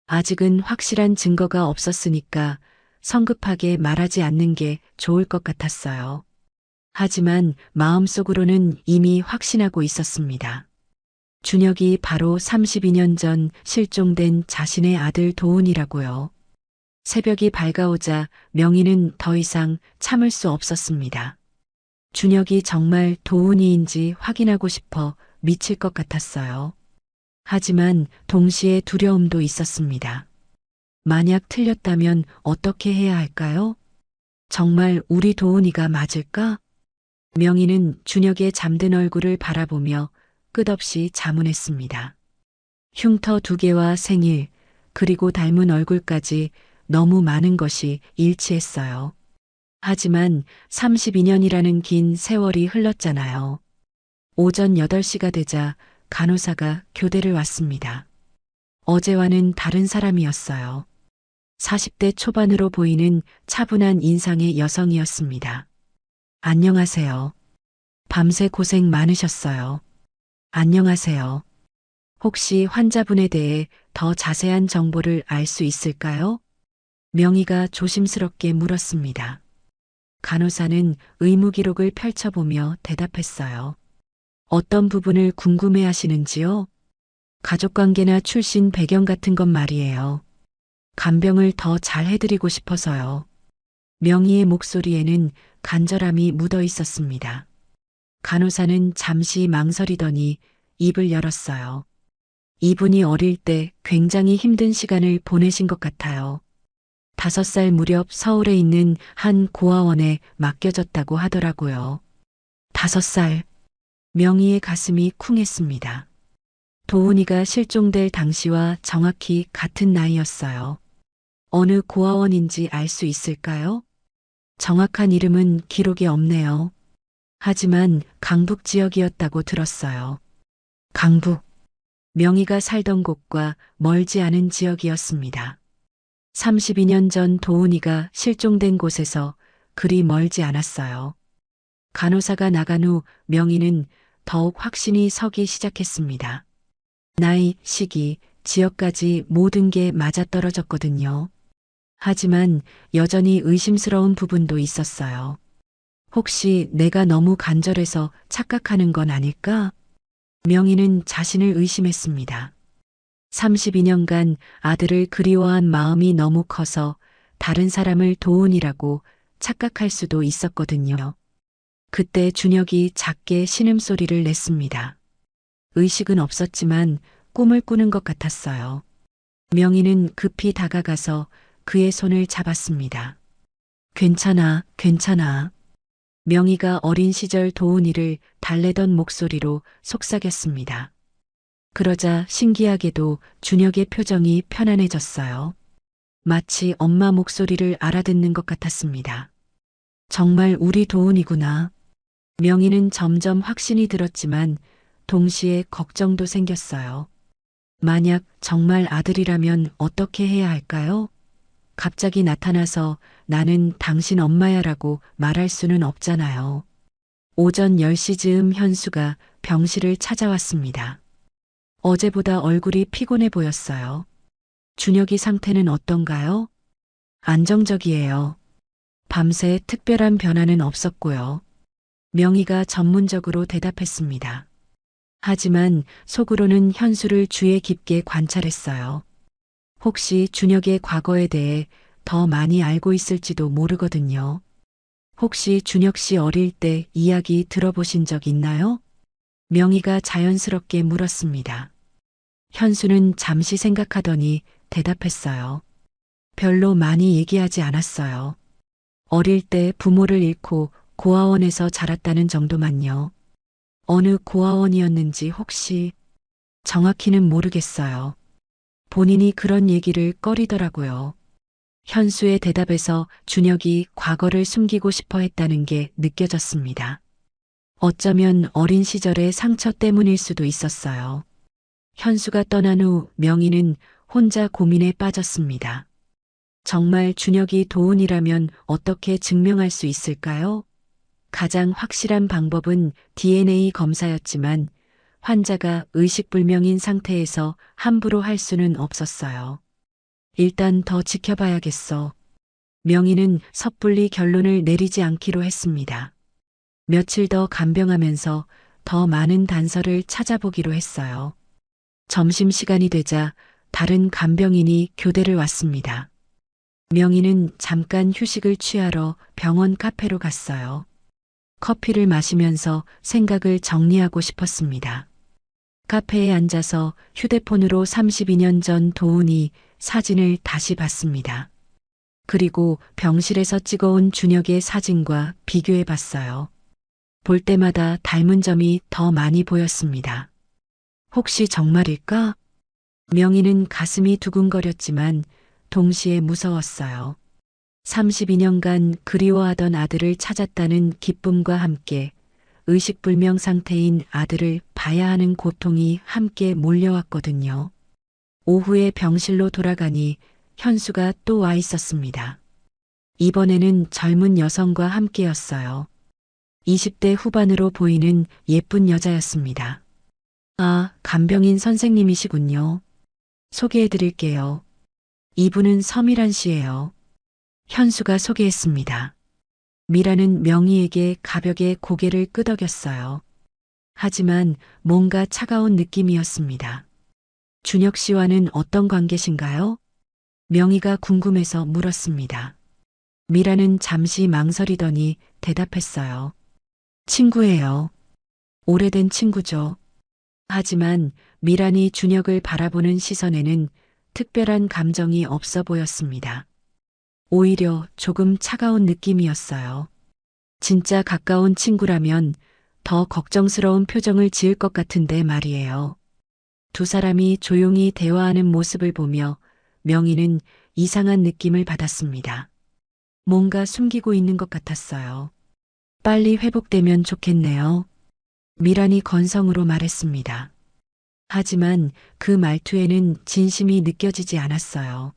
아직은 확실한 증거가 없었으니까 성급하게 말하지 않는 게 좋을 것 같았어요. 하지만 마음속으로는 이미 확신하고 있었습니다. 준혁이 바로 32년 전 실종된 자신의 아들 도훈이라고요. 새벽이 밝아오자 명희는 더 이상 참을 수 없었습니다. 준혁이 정말 도훈이인지 확인하고 싶어 미칠 것 같았어요. 하지만 동시에 두려움도 있었습니다. 만약 틀렸다면 어떻게 해야 할까요? 정말 우리 도훈이가 맞을까? 명희는 준혁의 잠든 얼굴을 바라보며 끝없이 자문했습니다. 흉터 2개와 생일, 그리고 닮은 얼굴까지 너무 많은 것이 일치했어요. 하지만 32년이라는 긴 세월이 흘렀잖아요. 오전 8시가 되자 간호사가 교대를 왔습니다. 어제와는 다른 사람이었어요. 40대 초반으로 보이는 차분한 인상의 여성이었습니다. 안녕하세요. 밤새 고생 많으셨어요. 안녕하세요. 혹시 환자분에 대해 더 자세한 정보를 알 수 있을까요? 명희가 조심스럽게 물었습니다. 간호사는 의무 기록을 펼쳐보며 대답했어요. 어떤 부분을 궁금해 하시는지요? 가족관계나 출신 배경 같은 것 말이에요. 간병을 더 잘 해드리고 싶어서요. 명희의 목소리에는 간절함이 묻어 있었습니다. 간호사는 잠시 망설이더니 입을 열었어요. 이분이 어릴 때 굉장히 힘든 시간을 보내신 것 같아요. 5살 무렵 서울에 있는 한 고아원에 맡겨졌다고 하더라고요. 5살. 명희의 가슴이 쿵했습니다. 도훈이가 실종될 당시와 정확히 같은 나이였어요. 어느 고아원인지 알 수 있을까요? 정확한 이름은 기록에 없네요. 하지만 강북 지역이었다고 들었어요. 강북. 명희가 살던 곳과 멀지 않은 지역이었습니다. 32년 전 도훈이가 실종된 곳에서 그리 멀지 않았어요. 간호사가 나간 후 명희는 더욱 확신이 서기 시작했습니다. 나이, 시기, 지역까지 모든 게 맞아떨어졌거든요. 하지만 여전히 의심스러운 부분도 있었어요. 혹시 내가 너무 간절해서 착각하는 건 아닐까? 명희는 자신을 의심했습니다. 32년간 아들을 그리워한 마음이 너무 커서 다른 사람을 도훈이라고 착각할 수도 있었거든요. 그때 준혁이 작게 신음소리를 냈습니다. 의식은 없었지만 꿈을 꾸는 것 같았어요. 명희는 급히 다가가서 그의 손을 잡았습니다. 괜찮아, 괜찮아. 명희가 어린 시절 도훈이를 달래던 목소리로 속삭였습니다. 그러자 신기하게도 준혁의 표정이 편안해졌어요. 마치 엄마 목소리를 알아듣는 것 같았습니다. 정말 우리 도훈이구나. 명희는 점점 확신이 들었지만 동시에 걱정도 생겼어요. 만약 정말 아들이라면 어떻게 해야 할까요? 갑자기 나타나서 나는 당신 엄마야라고 말할 수는 없잖아요. 오전 10시 즈음 현수가 병실을 찾아왔습니다. 어제보다 얼굴이 피곤해 보였어요. 준혁이 상태는 어떤가요? 안정적이에요. 밤새 특별한 변화는 없었고요. 명희가 전문적으로 대답했습니다. 하지만 속으로는 현수를 주의 깊게 관찰했어요. 혹시 준혁의 과거에 대해 더 많이 알고 있을지도 모르거든요. 혹시 준혁 씨 어릴 때 이야기 들어보신 적 있나요? 명희가 자연스럽게 물었습니다. 현수는 잠시 생각하더니 대답했어요. 별로 많이 얘기하지 않았어요. 어릴 때 부모를 잃고 고아원에서 자랐다는 정도만요. 어느 고아원이었는지 혹시 정확히는 모르겠어요. 본인이 그런 얘기를 꺼리더라고요. 현수의 대답에서 준혁이 과거를 숨기고 싶어 했다는 게 느껴졌습니다. 어쩌면 어린 시절의 상처 때문일 수도 있었어요. 현수가 떠난 후 명희는 혼자 고민에 빠졌습니다. 정말 준혁이 도훈이라면 어떻게 증명할 수 있을까요? 가장 확실한 방법은 DNA 검사였지만 환자가 의식불명인 상태에서 함부로 할 수는 없었어요. 일단 더 지켜봐야겠어. 명희는 섣불리 결론을 내리지 않기로 했습니다. 며칠 더 간병하면서 더 많은 단서를 찾아보기로 했어요. 점심시간이 되자 다른 간병인이 교대를 왔습니다. 명희는 잠깐 휴식을 취하러 병원 카페로 갔어요. 커피를 마시면서 생각을 정리하고 싶었습니다. 카페에 앉아서 휴대폰으로 32년 전 도훈이 사진을 다시 봤습니다. 그리고 병실에서 찍어온 준혁의 사진과 비교해 봤어요. 볼 때마다 닮은 점이 더 많이 보였습니다. 혹시 정말일까? 명희는 가슴이 두근거렸지만 동시에 무서웠어요. 32년간 그리워하던 아들을 찾았다는 기쁨과 함께 의식불명 상태인 아들을 봐야 하는 고통이 함께 몰려왔거든요. 오후에 병실로 돌아가니 현수가 또 와 있었습니다. 이번에는 젊은 여성과 함께였어요. 20대 후반으로 보이는 예쁜 여자였습니다. 아, 간병인 선생님이시군요. 소개해 드릴게요. 이분은 서미란 씨예요. 현수가 소개했습니다. 미라는 명희에게 가볍게 고개를 끄덕였어요. 하지만 뭔가 차가운 느낌이었습니다. 준혁 씨와는 어떤 관계신가요? 명희가 궁금해서 물었습니다. 미라는 잠시 망설이더니 대답했어요. 친구예요. 오래된 친구죠. 하지만 미란이 준혁을 바라보는 시선에는 특별한 감정이 없어 보였습니다. 오히려 조금 차가운 느낌이었어요. 진짜 가까운 친구라면 더 걱정스러운 표정을 지을 것 같은데 말이에요. 두 사람이 조용히 대화하는 모습을 보며 명희는 이상한 느낌을 받았습니다. 뭔가 숨기고 있는 것 같았어요. 빨리 회복되면 좋겠네요. 미란이 건성으로 말했습니다. 하지만 그 말투에는 진심이 느껴지지 않았어요.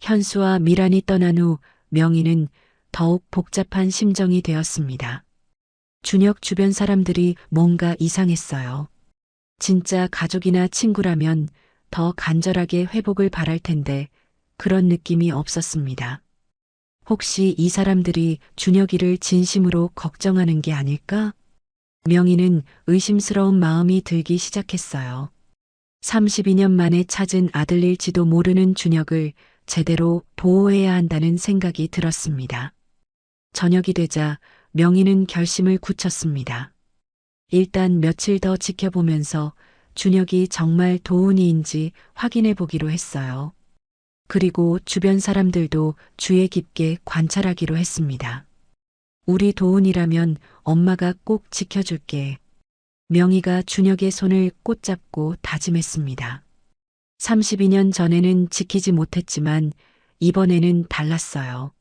현수와 미란이 떠난 후 명희는 더욱 복잡한 심정이 되었습니다. 준혁 주변 사람들이 뭔가 이상했어요. 진짜 가족이나 친구라면 더 간절하게 회복을 바랄 텐데 그런 느낌이 없었습니다. 혹시 이 사람들이 준혁이를 진심으로 걱정하는 게 아닐까? 명희는 의심스러운 마음이 들기 시작했어요. 32년 만에 찾은 아들일지도 모르는 준혁을 제대로 보호해야 한다는 생각이 들었습니다. 저녁이 되자 명희는 결심을 굳혔습니다. 일단 며칠 더 지켜보면서 준혁이 정말 도훈이인지 확인해 보기로 했어요. 그리고 주변 사람들도 주의 깊게 관찰하기로 했습니다. 우리 도훈이라면 엄마가 꼭 지켜줄게. 명희가 준혁의 손을 꼭 잡고 다짐했습니다. 32년 전에는 지키지 못했지만 이번에는 달랐어요.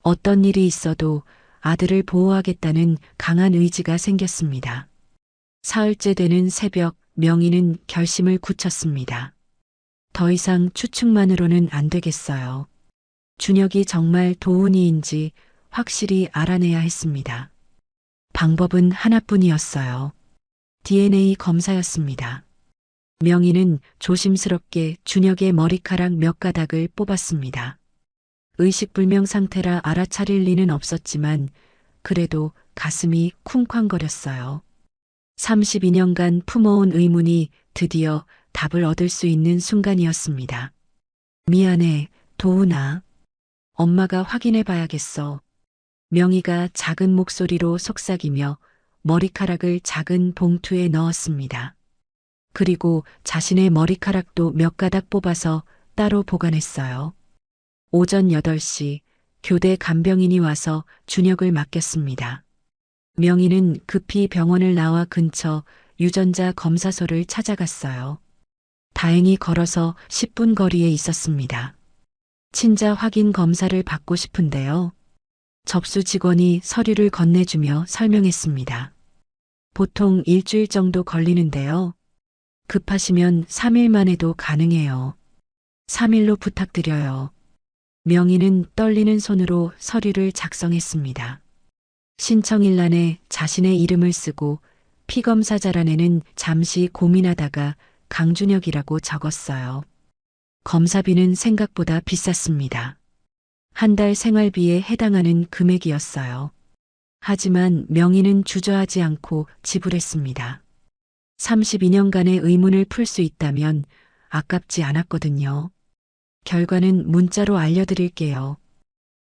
어떤 일이 있어도 아들을 보호하겠다는 강한 의지가 생겼습니다. 사흘째 되는 새벽 명희는 결심을 굳혔습니다. 더 이상 추측만으로는 안 되겠어요. 준혁이 정말 도훈이인지 확실히 알아내야 했습니다. 방법은 하나뿐이었어요. DNA 검사였습니다. 명희는 조심스럽게 준혁의 머리카락 몇 가닥을 뽑았습니다. 의식불명 상태라 알아차릴 리는 없었지만 그래도 가슴이 쿵쾅거렸어요. 32년간 품어온 의문이 드디어 답을 얻을 수 있는 순간이었습니다. 미안해, 도훈아. 엄마가 확인해 봐야겠어. 명희가 작은 목소리로 속삭이며 머리카락을 작은 봉투에 넣었습니다. 그리고 자신의 머리카락도 몇 가닥 뽑아서 따로 보관했어요. 오전 8시 교대 간병인이 와서 준혁을 맡겼습니다. 명희는 급히 병원을 나와 근처 유전자 검사소를 찾아갔어요. 다행히 걸어서 10분 거리에 있었습니다. 친자 확인 검사를 받고 싶은데요. 접수 직원이 서류를 건네주며 설명했습니다. 보통 일주일 정도 걸리는데요. 급하시면 3일만 해도 가능해요. 3일로 부탁드려요. 명희는 떨리는 손으로 서류를 작성했습니다. 신청일란에 자신의 이름을 쓰고 피검사 자란에는 잠시 고민하다가 강준혁이라고 적었어요. 검사비는 생각보다 비쌌습니다. 한 달 생활비에 해당하는 금액이었어요. 하지만 명희는 주저하지 않고 지불했습니다. 32년간의 의문을 풀 수 있다면 아깝지 않았거든요. 결과는 문자로 알려드릴게요.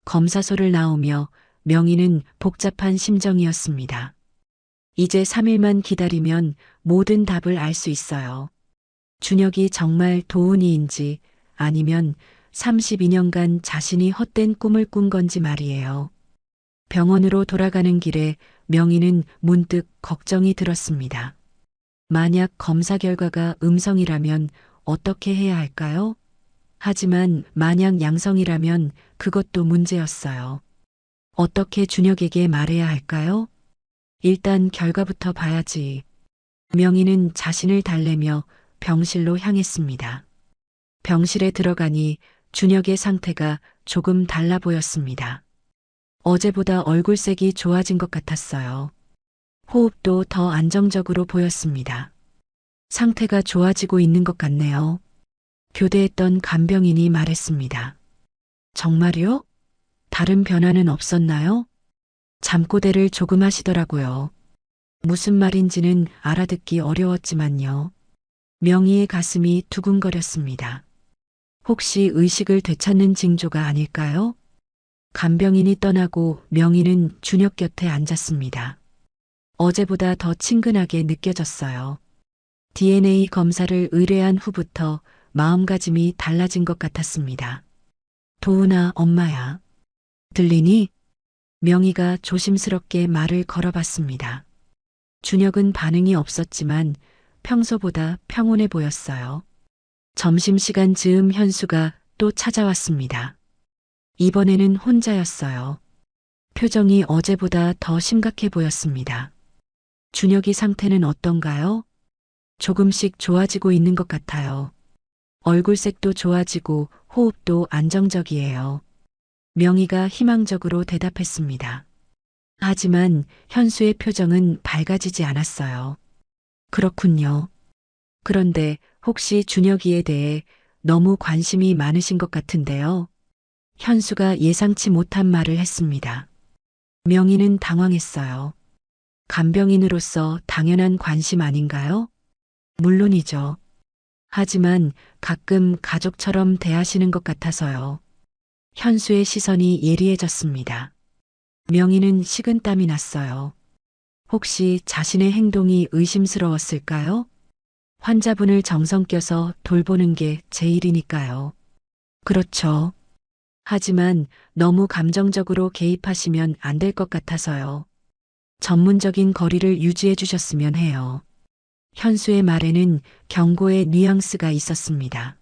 검사소를 나오며 명희는 복잡한 심정이었습니다. 이제 3일만 기다리면 모든 답을 알 수 있어요. 준혁이 정말 도훈이인지 아니면 32년간 자신이 헛된 꿈을 꾼 건지 말이에요. 병원으로 돌아가는 길에 명희는 문득 걱정이 들었습니다. 만약 검사 결과가 음성이라면 어떻게 해야 할까요? 하지만 만약 양성이라면 그것도 문제였어요. 어떻게 준혁에게 말해야 할까요? 일단 결과부터 봐야지. 명희는 자신을 달래며 병실로 향했습니다. 병실에 들어가니 준혁의 상태가 조금 달라 보였습니다. 어제보다 얼굴색이 좋아진 것 같았어요. 호흡도 더 안정적으로 보였습니다. 상태가 좋아지고 있는 것 같네요. 교대했던 간병인이 말했습니다. 정말요? 다른 변화는 없었나요? 잠꼬대를 조금 하시더라고요. 무슨 말인지는 알아듣기 어려웠지만요. 명희의 가슴이 두근거렸습니다. 혹시 의식을 되찾는 징조가 아닐까요? 간병인이 떠나고 명희는 준혁 곁에 앉았습니다. 어제보다 더 친근하게 느껴졌어요. DNA 검사를 의뢰한 후부터 마음가짐이 달라진 것 같았습니다. 도훈아, 엄마야. 들리니? 명희가 조심스럽게 말을 걸어봤습니다. 준혁은 반응이 없었지만 평소보다 평온해 보였어요. 점심시간 즈음 현수가 또 찾아왔습니다. 이번에는 혼자였어요. 표정이 어제보다 더 심각해 보였습니다. 준혁이 상태는 어떤가요? 조금씩 좋아지고 있는 것 같아요. 얼굴색도 좋아지고 호흡도 안정적이에요. 명희가 희망적으로 대답했습니다. 하지만 현수의 표정은 밝아지지 않았어요. 그렇군요. 그런데 혹시 준혁이에 대해 너무 관심이 많으신 것 같은데요. 현수가 예상치 못한 말을 했습니다. 명희는 당황했어요. 간병인으로서 당연한 관심 아닌가요? 물론이죠. 하지만 가끔 가족처럼 대하시는 것 같아서요. 현수의 시선이 예리해졌습니다. 명희는 식은땀이 났어요. 혹시 자신의 행동이 의심스러웠을까요? 환자분을 정성 껴서 돌보는 게 제 일이니까요. 그렇죠. 하지만 너무 감정적으로 개입하시면 안 될 것 같아서요. 전문적인 거리를 유지해 주셨으면 해요. 현수의 말에는 경고의 뉘앙스가 있었습니다.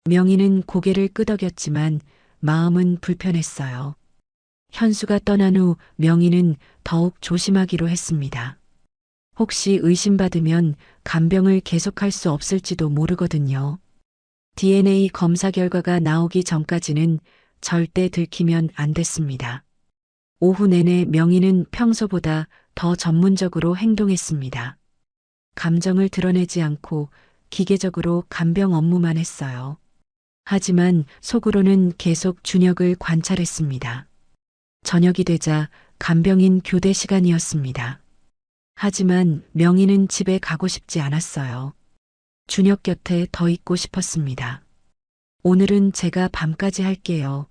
명희는 고개를 끄덕였지만 마음은 불편했어요. 현수가 떠난 후 명희는 더욱 조심하기로 했습니다. 혹시 의심받으면 간병을 계속할 수 없을지도 모르거든요. DNA 검사 결과가 나오기 전까지는 절대 들키면 안 됐습니다. 오후 내내 명희는 평소보다 더 전문적으로 행동했습니다. 감정을 드러내지 않고 기계적으로 간병 업무만 했어요. 하지만 속으로는 계속 준혁을 관찰했습니다. 저녁이 되자 간병인 교대 시간이었습니다. 하지만 명희는 집에 가고 싶지 않았어요. 준혁 곁에 더 있고 싶었습니다. 오늘은 제가 밤까지 할게요.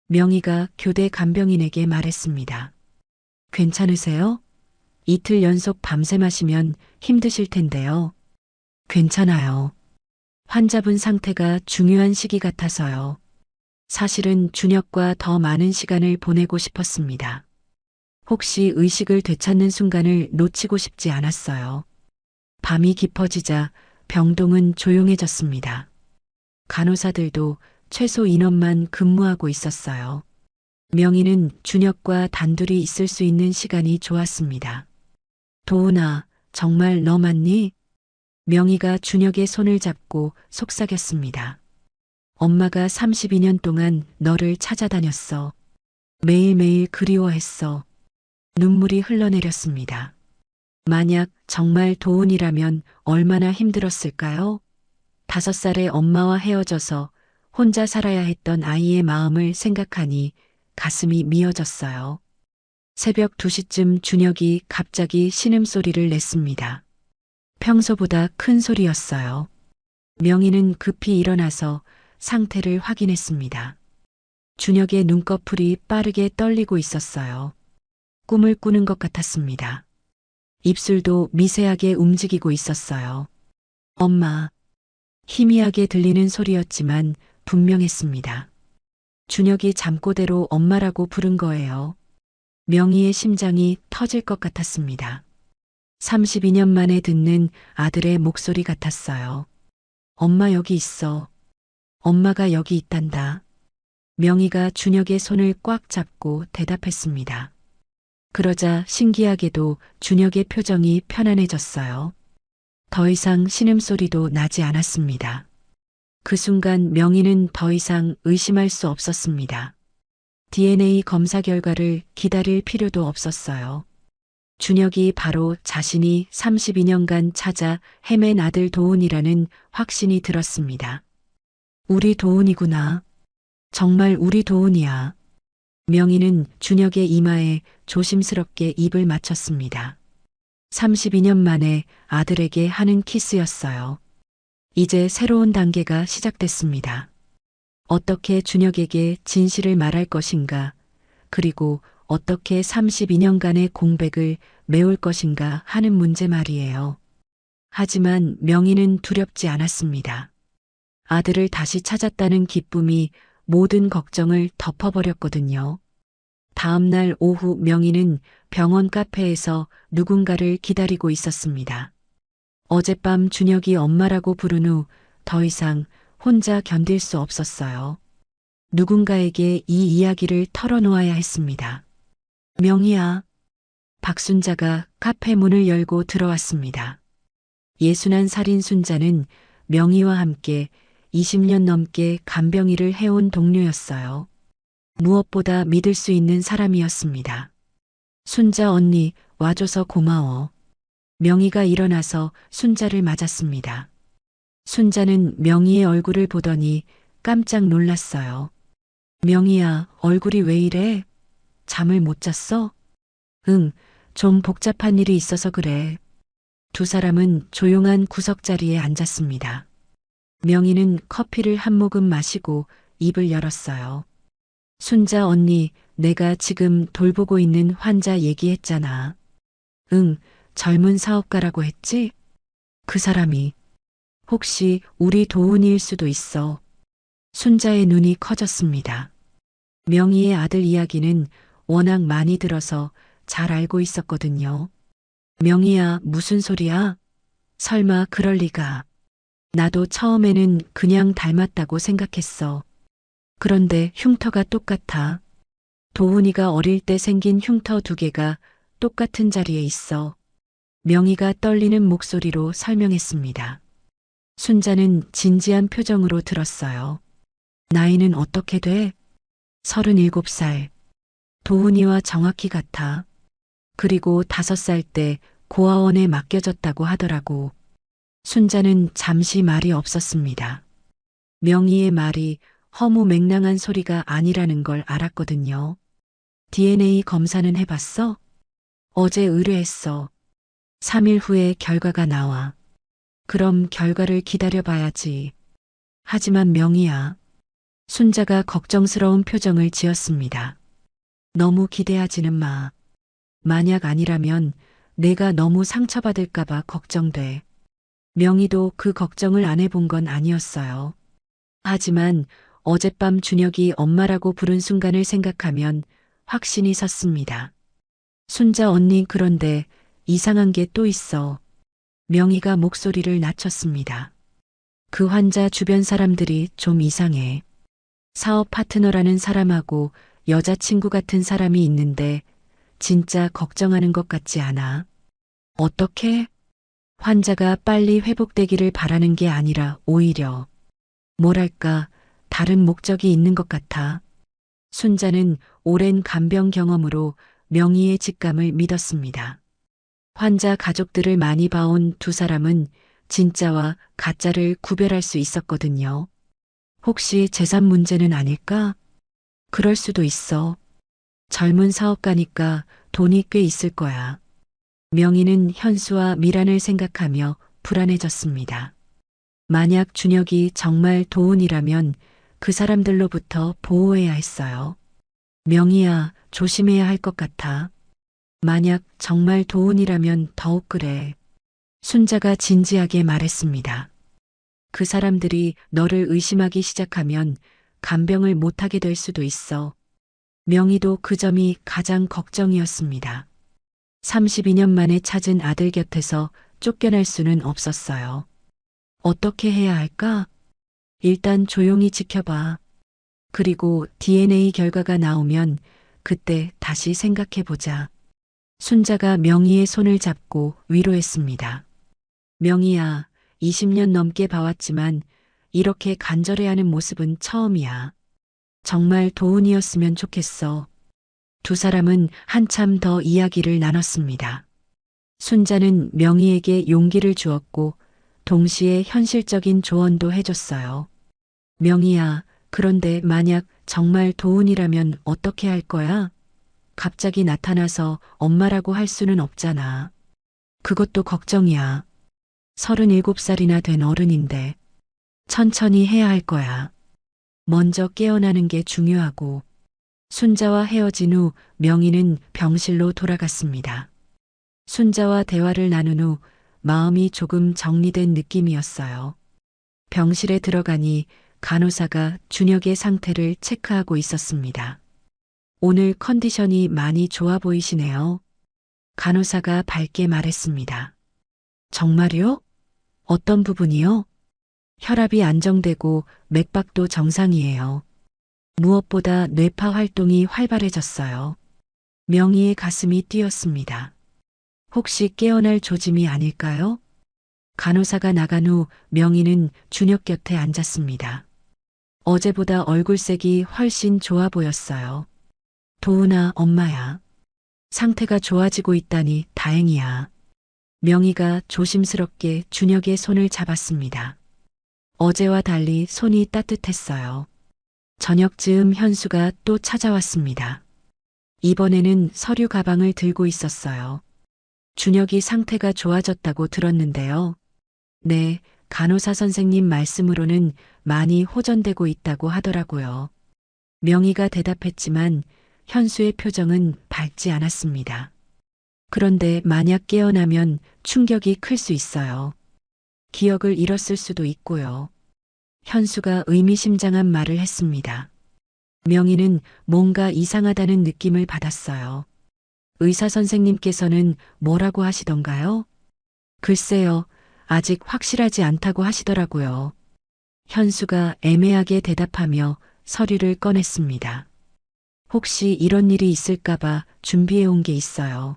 명희가 교대 간병인에게 말했습니다. 괜찮으세요? 이틀 연속 밤새 마시면 힘드실 텐데요. 괜찮아요. 환자분 상태가 중요한 시기 같아서요. 사실은 준혁과 더 많은 시간을 보내고 싶었습니다. 혹시 의식을 되찾는 순간을 놓치고 싶지 않았어요. 밤이 깊어지자 병동은 조용해졌습니다. 간호사들도 최소 인원만 근무하고 있었어요. 명희는 준혁과 단둘이 있을 수 있는 시간이 좋았습니다. 도훈아, 정말 너 맞니? 명희가 준혁의 손을 잡고 속삭였습니다. 엄마가 32년 동안 너를 찾아다녔어. 매일매일 그리워했어. 눈물이 흘러내렸습니다. 만약 정말 도훈이라면 얼마나 힘들었을까요? 5살의 엄마와 헤어져서 혼자 살아야 했던 아이의 마음을 생각하니 가슴이 미어졌어요. 새벽 2시쯤 준혁이 갑자기 신음소리를 냈습니다. 평소보다 큰 소리였어요. 명희는 급히 일어나서 상태를 확인했습니다. 준혁의 눈꺼풀이 빠르게 떨리고 있었어요. 꿈을 꾸는 것 같았습니다. 입술도 미세하게 움직이고 있었어요. 엄마. 희미하게 들리는 소리였지만 분명했습니다. 준혁이 잠꼬대로 엄마라고 부른 거예요. 명희의 심장이 터질 것 같았습니다. 32년 만에 듣는 아들의 목소리 같았어요. 엄마 여기 있어. 엄마가 여기 있단다. 명희가 준혁의 손을 꽉 잡고 대답했습니다. 그러자 신기하게도 준혁의 표정이 편안해졌어요. 더 이상 신음소리도 나지 않았습니다. 그 순간 명희는 더 이상 의심할 수 없었습니다. DNA 검사 결과를 기다릴 필요도 없었어요. 준혁이 바로 자신이 32년간 찾아 헤맨 아들 도훈이라는 확신이 들었습니다. 우리 도훈이구나. 정말 우리 도훈이야. 명희는 준혁의 이마에 조심스럽게 입을 맞췄습니다. 32년 만에 아들에게 하는 키스였어요. 이제 새로운 단계가 시작됐습니다. 어떻게 준혁에게 진실을 말할 것인가, 그리고 어떻게 32년간의 공백을 메울 것인가 하는 문제 말이에요. 하지만 명희는 두렵지 않았습니다. 아들을 다시 찾았다는 기쁨이 모든 걱정을 덮어버렸거든요. 다음 날 오후 명희는 병원 카페에서 누군가를 기다리고 있었습니다. 어젯밤 준혁이 엄마라고 부른 후 더 이상 혼자 견딜 수 없었어요. 누군가에게 이 이야기를 털어놓아야 했습니다. 명희야. 박순자가 카페 문을 열고 들어왔습니다. 예순한 살인 순자는 명희와 함께 20년 넘게 간병일을 해온 동료였어요. 무엇보다 믿을 수 있는 사람이었습니다. 순자 언니, 와줘서 고마워. 명희가 일어나서 순자를 맞았습니다. 순자는 명희의 얼굴을 보더니 깜짝 놀랐어요. 명희야, 얼굴이 왜 이래? 잠을 못 잤어? 응, 좀 복잡한 일이 있어서 그래. 두 사람은 조용한 구석자리에 앉았습니다. 명희는 커피를 한 모금 마시고 입을 열었어요. 순자 언니, 내가 지금 돌보고 있는 환자 얘기했잖아. 응, 젊은 사업가라고 했지? 그 사람이 혹시 우리 도훈이일 수도 있어. 순자의 눈이 커졌습니다. 명희의 아들 이야기는 워낙 많이 들어서 잘 알고 있었거든요. 명희야, 무슨 소리야? 설마 그럴 리가. 나도 처음에는 그냥 닮았다고 생각했어. 그런데 흉터가 똑같아. 도훈이가 어릴 때 생긴 흉터 두 개가 똑같은 자리에 있어. 명희가 떨리는 목소리로 설명했습니다. 순자는 진지한 표정으로 들었어요. 나이는 어떻게 돼? 37살. 도훈이와 정확히 같아. 그리고 5살 때 고아원에 맡겨졌다고 하더라고. 순자는 잠시 말이 없었습니다. 명희의 말이 허무맹랑한 소리가 아니라는 걸 알았거든요. DNA 검사는 해봤어? 어제 의뢰했어. 3일 후에 결과가 나와. 그럼 결과를 기다려봐야지. 하지만 명희야. 순자가 걱정스러운 표정을 지었습니다. 너무 기대하지는 마. 만약 아니라면 내가 너무 상처받을까봐 걱정돼. 명희도 그 걱정을 안 해본 건 아니었어요. 하지만 어젯밤 준혁이 엄마라고 부른 순간을 생각하면 확신이 섰습니다. 순자 언니, 그런데 이상한 게 또 있어. 명희가 목소리를 낮췄습니다. 그 환자 주변 사람들이 좀 이상해. 사업 파트너라는 사람하고 여자친구 같은 사람이 있는데 진짜 걱정하는 것 같지 않아? 어떻게? 환자가 빨리 회복되기를 바라는 게 아니라 오히려 뭐랄까 다른 목적이 있는 것 같아. 순자는 오랜 간병 경험으로 명희의 직감을 믿었습니다. 환자 가족들을 많이 봐온 두 사람은 진짜와 가짜를 구별할 수 있었거든요. 혹시 재산 문제는 아닐까? 그럴 수도 있어. 젊은 사업가니까 돈이 꽤 있을 거야. 명희는 현수와 미란을 생각하며 불안해졌습니다. 만약 준혁이 정말 도훈이라면 그 사람들로부터 보호해야 했어요. 명희야, 조심해야 할 것 같아. 만약 정말 도훈이라면 더욱 그래. 순자가 진지하게 말했습니다. 그 사람들이 너를 의심하기 시작하면 간병을 못하게 될 수도 있어. 명희도 그 점이 가장 걱정이었습니다. 32년 만에 찾은 아들 곁에서 쫓겨날 수는 없었어요. 어떻게 해야 할까? 일단 조용히 지켜봐. 그리고 DNA 결과가 나오면 그때 다시 생각해보자. 순자가 명희의 손을 잡고 위로했습니다. 명희야, 20년 넘게 봐왔지만 이렇게 간절해하는 모습은 처음이야. 정말 도훈이었으면 좋겠어. 두 사람은 한참 더 이야기를 나눴습니다. 순자는 명희에게 용기를 주었고 동시에 현실적인 조언도 해줬어요. 명희야, 그런데 만약 정말 도훈이라면 어떻게 할 거야? 갑자기 나타나서 엄마라고 할 수는 없잖아. 그것도 걱정이야. 37살이나 된 어른인데 천천히 해야 할 거야. 먼저 깨어나는 게 중요하고. 순자와 헤어진 후 명희는 병실로 돌아갔습니다. 순자와 대화를 나눈 후 마음이 조금 정리된 느낌이었어요. 병실에 들어가니 간호사가 준혁의 상태를 체크하고 있었습니다. 오늘 컨디션이 많이 좋아 보이시네요. 간호사가 밝게 말했습니다. 정말요? 어떤 부분이요? 혈압이 안정되고 맥박도 정상이에요. 무엇보다 뇌파 활동이 활발해졌어요. 명희의 가슴이 뛰었습니다. 혹시 깨어날 조짐이 아닐까요? 간호사가 나간 후 명희는 준혁 곁에 앉았습니다. 어제보다 얼굴색이 훨씬 좋아 보였어요. 도훈아, 엄마야. 상태가 좋아지고 있다니 다행이야. 명희가 조심스럽게 준혁의 손을 잡았습니다. 어제와 달리 손이 따뜻했어요. 저녁 즈음 현수가 또 찾아왔습니다. 이번에는 서류 가방을 들고 있었어요. 준혁이 상태가 좋아졌다고 들었는데요. 네, 간호사 선생님 말씀으로는 많이 호전되고 있다고 하더라고요. 명희가 대답했지만 현수의 표정은 밝지 않았습니다. 그런데 만약 깨어나면 충격이 클 수 있어요. 기억을 잃었을 수도 있고요. 현수가 의미심장한 말을 했습니다. 명희는 뭔가 이상하다는 느낌을 받았어요. 의사 선생님께서는 뭐라고 하시던가요? 글쎄요, 아직 확실하지 않다고 하시더라고요. 현수가 애매하게 대답하며 서류를 꺼냈습니다. 혹시 이런 일이 있을까봐 준비해 온 게 있어요.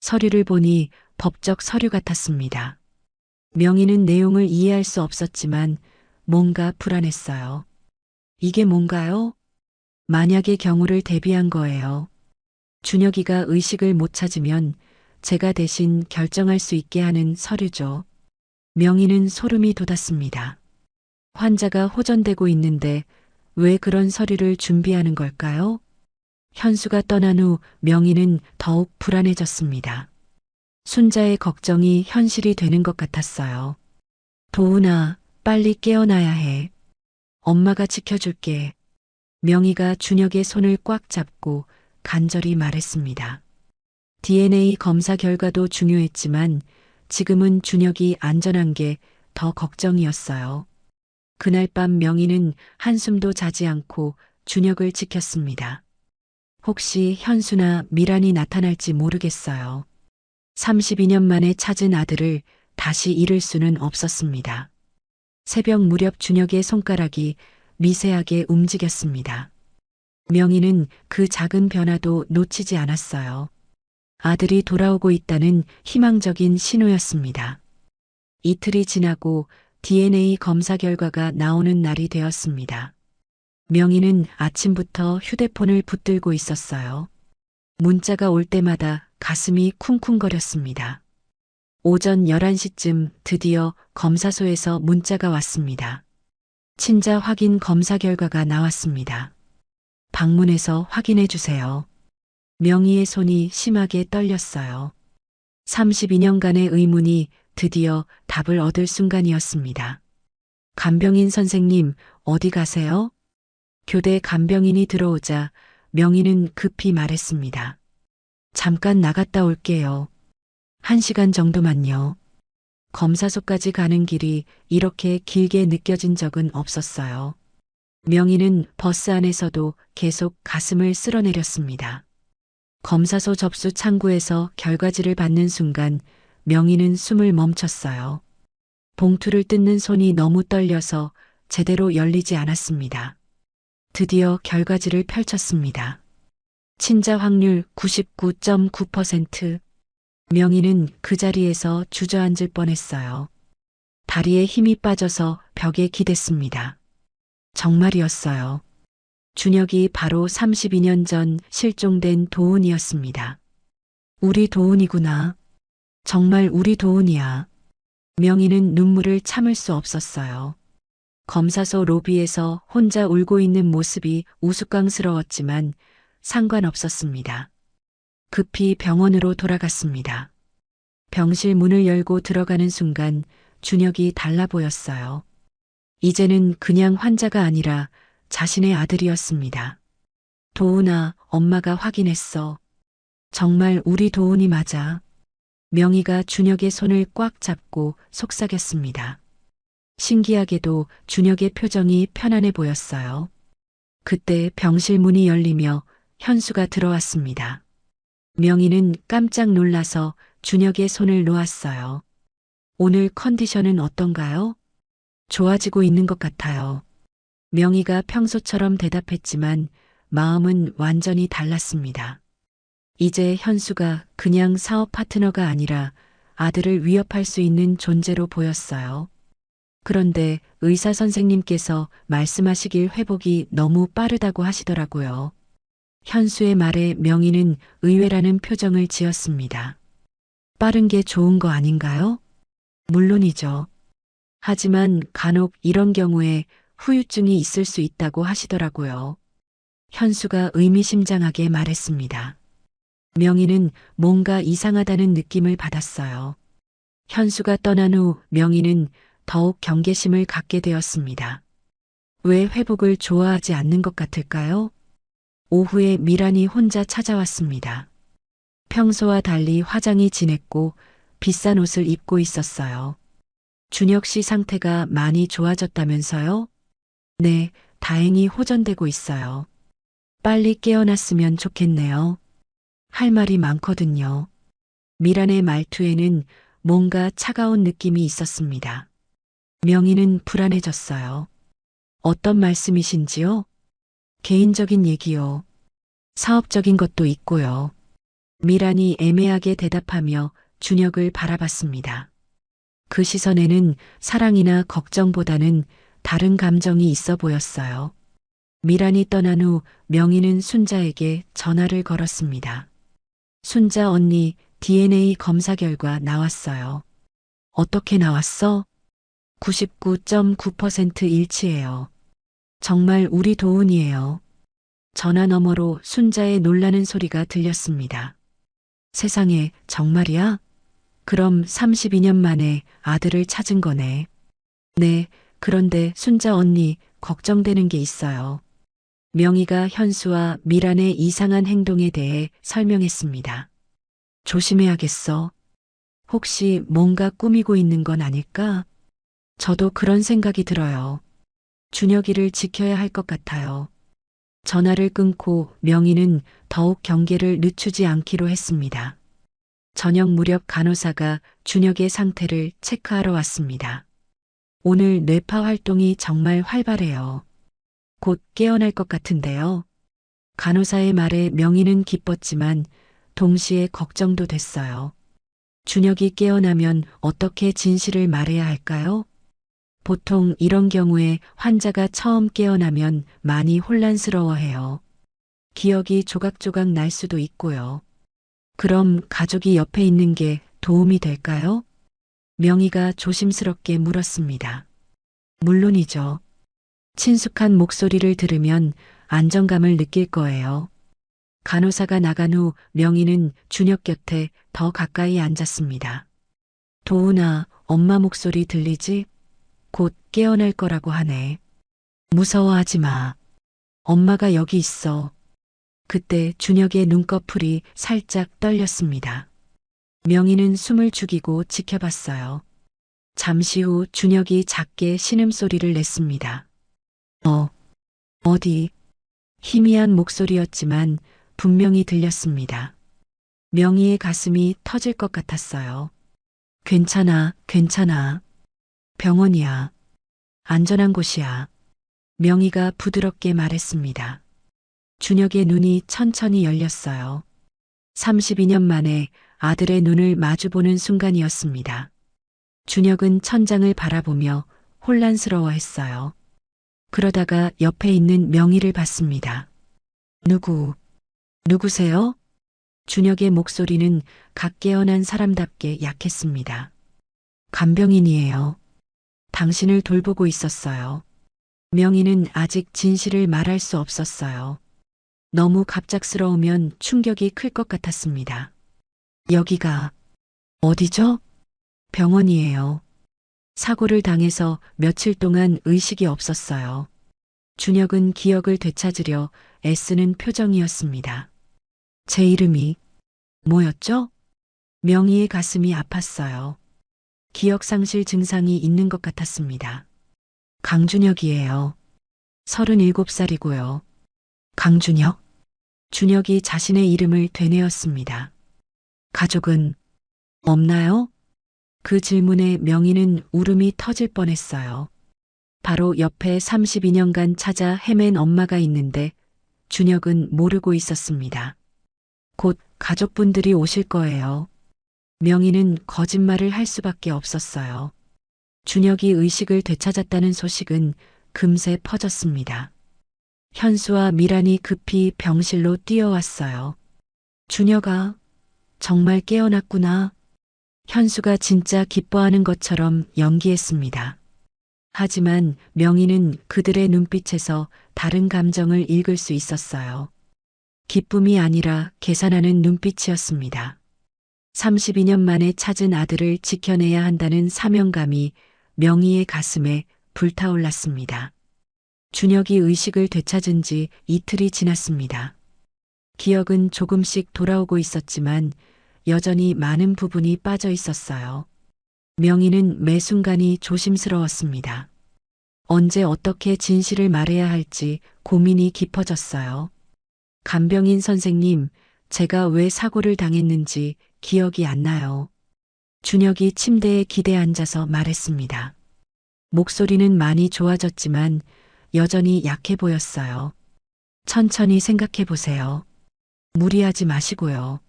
서류를 보니 법적 서류 같았습니다. 명희는 내용을 이해할 수 없었지만 뭔가 불안했어요. 이게 뭔가요? 만약의 경우를 대비한 거예요. 준혁이가 의식을 못 찾으면 제가 대신 결정할 수 있게 하는 서류죠. 명희는 소름이 돋았습니다. 환자가 호전되고 있는데 왜 그런 서류를 준비하는 걸까요? 현수가 떠난 후 명희는 더욱 불안해졌습니다. 순자의 걱정이 현실이 되는 것 같았어요. 도훈아, 빨리 깨어나야 해. 엄마가 지켜줄게. 명희가 준혁의 손을 꽉 잡고 간절히 말했습니다. DNA 검사 결과도 중요했지만 지금은 준혁이 안전한 게 더 걱정이었어요. 그날 밤 명희는 한숨도 자지 않고 준혁을 지켰습니다. 혹시 현수나 미란이 나타날지 모르겠어요. 32년 만에 찾은 아들을 다시 잃을 수는 없었습니다. 새벽 무렵 준혁의 손가락이 미세하게 움직였습니다. 명희는 그 작은 변화도 놓치지 않았어요. 아들이 돌아오고 있다는 희망적인 신호였습니다. 이틀이 지나고 DNA 검사 결과가 나오는 날이 되었습니다. 명희는 아침부터 휴대폰을 붙들고 있었어요. 문자가 올 때마다 가슴이 쿵쿵거렸습니다. 오전 11시쯤 드디어 검사소에서 문자가 왔습니다. 친자 확인 검사 결과가 나왔습니다. 방문해서 확인해 주세요. 명희의 손이 심하게 떨렸어요. 32년간의 의문이 드디어 답을 얻을 순간이었습니다. 간병인 선생님, 어디 가세요? 교대 간병인이 들어오자 명희는 급히 말했습니다. 잠깐 나갔다 올게요. 1시간 정도만요. 검사소까지 가는 길이 이렇게 길게 느껴진 적은 없었어요. 명희는 버스 안에서도 계속 가슴을 쓸어내렸습니다. 검사소 접수 창구에서 결과지를 받는 순간 명희는 숨을 멈췄어요. 봉투를 뜯는 손이 너무 떨려서 제대로 열리지 않았습니다. 드디어 결과지를 펼쳤습니다. 친자 확률 99.9%. 명희는 그 자리에서 주저앉을 뻔했어요. 다리에 힘이 빠져서 벽에 기댔습니다. 정말이었어요. 준혁이 바로 32년 전 실종된 도훈이었습니다. 우리 도훈이구나. 정말 우리 도훈이야. 명희는 눈물을 참을 수 없었어요. 검사소 로비에서 혼자 울고 있는 모습이 우스꽝스러웠지만 상관없었습니다. 급히 병원으로 돌아갔습니다. 병실 문을 열고 들어가는 순간 준혁이 달라 보였어요. 이제는 그냥 환자가 아니라 자신의 아들이었습니다. 도훈아, 엄마가 확인했어. 정말 우리 도훈이 맞아. 명희가 준혁의 손을 꽉 잡고 속삭였습니다. 신기하게도 준혁의 표정이 편안해 보였어요. 그때 병실 문이 열리며 현수가 들어왔습니다. 명희는 깜짝 놀라서 준혁의 손을 놓았어요. 오늘 컨디션은 어떤가요? 좋아지고 있는 것 같아요. 명희가 평소처럼 대답했지만 마음은 완전히 달랐습니다. 이제 현수가 그냥 사업 파트너가 아니라 아들을 위협할 수 있는 존재로 보였어요. 그런데 의사 선생님께서 말씀하시길 회복이 너무 빠르다고 하시더라고요. 현수의 말에 명희는 의외라는 표정을 지었습니다. 빠른 게 좋은 거 아닌가요? 물론이죠. 하지만 간혹 이런 경우에 후유증이 있을 수 있다고 하시더라고요. 현수가 의미심장하게 말했습니다. 명희는 뭔가 이상하다는 느낌을 받았어요. 현수가 떠난 후 명희는 더욱 경계심을 갖게 되었습니다. 왜 회복을 좋아하지 않는 것 같을까요? 오후에 미란이 혼자 찾아왔습니다. 평소와 달리 화장이 진했고 비싼 옷을 입고 있었어요. 준혁 씨 상태가 많이 좋아졌다면서요? 네, 다행히 호전되고 있어요. 빨리 깨어났으면 좋겠네요. 할 말이 많거든요. 미란의 말투에는 뭔가 차가운 느낌이 있었습니다. 명희는 불안해졌어요. 어떤 말씀이신지요? 개인적인 얘기요. 사업적인 것도 있고요. 미란이 애매하게 대답하며 준혁을 바라봤습니다. 그 시선에는 사랑이나 걱정보다는 다른 감정이 있어 보였어요. 미란이 떠난 후 명희는 순자에게 전화를 걸었습니다. 순자 언니, DNA 검사 결과 나왔어요. 어떻게 나왔어? 99.9% 일치해요. 정말 우리 도훈이에요. 전화 너머로 순자의 놀라는 소리가 들렸습니다. 세상에, 정말이야? 그럼 32년 만에 아들을 찾은 거네. 네, 그런데 순자 언니 걱정되는 게 있어요. 명희가 현수와 미란의 이상한 행동에 대해 설명했습니다. 조심해야겠어. 혹시 뭔가 꾸미고 있는 건 아닐까? 저도 그런 생각이 들어요. 준혁이를 지켜야 할 것 같아요. 전화를 끊고 명희는 더욱 경계를 늦추지 않기로 했습니다. 저녁 무렵 간호사가 준혁의 상태를 체크하러 왔습니다. 오늘 뇌파 활동이 정말 활발해요. 곧 깨어날 것 같은데요. 간호사의 말에 명희는 기뻤지만 동시에 걱정도 됐어요. 준혁이 깨어나면 어떻게 진실을 말해야 할까요? 보통 이런 경우에 환자가 처음 깨어나면 많이 혼란스러워해요. 기억이 조각조각 날 수도 있고요. 그럼 가족이 옆에 있는 게 도움이 될까요? 명희가 조심스럽게 물었습니다. 물론이죠. 친숙한 목소리를 들으면 안정감을 느낄 거예요. 간호사가 나간 후 명희는 준혁 곁에 더 가까이 앉았습니다. 도훈아, 엄마 목소리 들리지? 곧 깨어날 거라고 하네. 무서워하지 마. 엄마가 여기 있어. 그때 준혁의 눈꺼풀이 살짝 떨렸습니다. 명희는 숨을 죽이고 지켜봤어요. 잠시 후 준혁이 작게 신음소리를 냈습니다. 어디? 희미한 목소리였지만 분명히 들렸습니다. 명희의 가슴이 터질 것 같았어요. 괜찮아, 괜찮아. 병원이야. 안전한 곳이야. 명희가 부드럽게 말했습니다. 준혁의 눈이 천천히 열렸어요. 32년 만에 아들의 눈을 마주보는 순간이었습니다. 준혁은 천장을 바라보며 혼란스러워했어요. 그러다가 옆에 있는 명희를 봤습니다. 누구세요? 준혁의 목소리는 갓 깨어난 사람답게 약했습니다. 간병인이에요. 당신을 돌보고 있었어요. 명희는 아직 진실을 말할 수 없었어요. 너무 갑작스러우면 충격이 클 것 같았습니다. 여기가 어디죠? 병원이에요. 사고를 당해서 며칠 동안 의식이 없었어요. 준혁은 기억을 되찾으려 애쓰는 표정이었습니다. 제 이름이 뭐였죠? 명희의 가슴이 아팠어요. 기억상실 증상이 있는 것 같았습니다. 강준혁이에요. 37살이고요. 강준혁? 준혁이 자신의 이름을 되뇌었습니다. 가족은 없나요? 그 질문에 명희는 울음이 터질 뻔했어요. 바로 옆에 32년간 찾아 헤맨 엄마가 있는데 준혁은 모르고 있었습니다. 곧 가족분들이 오실 거예요. 명희는 거짓말을 할 수밖에 없었어요. 준혁이 의식을 되찾았다는 소식은 금세 퍼졌습니다. 현수와 미란이 급히 병실로 뛰어왔어요. 준혁아, 정말 깨어났구나. 현수가 진짜 기뻐하는 것처럼 연기했습니다. 하지만 명희는 그들의 눈빛에서 다른 감정을 읽을 수 있었어요. 기쁨이 아니라 계산하는 눈빛이었습니다. 32년 만에 찾은 아들을 지켜내야 한다는 사명감이 명희의 가슴에 불타올랐습니다. 준혁이 의식을 되찾은 지 이틀이 지났습니다. 기억은 조금씩 돌아오고 있었지만 여전히 많은 부분이 빠져 있었어요. 명희는 매 순간이 조심스러웠습니다. 언제 어떻게 진실을 말해야 할지 고민이 깊어졌어요. 간병인 선생님, 제가 왜 사고를 당했는지 기억이 안 나요. 준혁이 침대에 기대 앉아서 말했습니다. 목소리는 많이 좋아졌지만 여전히 약해 보였어요. 천천히 생각해 보세요. 무리하지 마시고요.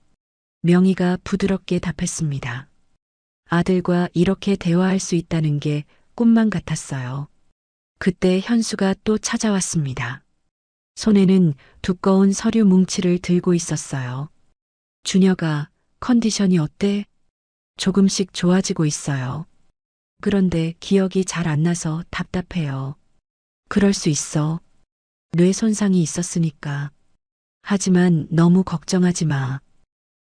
명희가 부드럽게 답했습니다. 아들과 이렇게 대화할 수 있다는 게 꿈만 같았어요. 그때 현수가 또 찾아왔습니다. 손에는 두꺼운 서류 뭉치를 들고 있었어요. 준혁아, 컨디션이 어때? 조금씩 좋아지고 있어요. 그런데 기억이 잘 안 나서 답답해요. 그럴 수 있어. 뇌 손상이 있었으니까. 하지만 너무 걱정하지 마.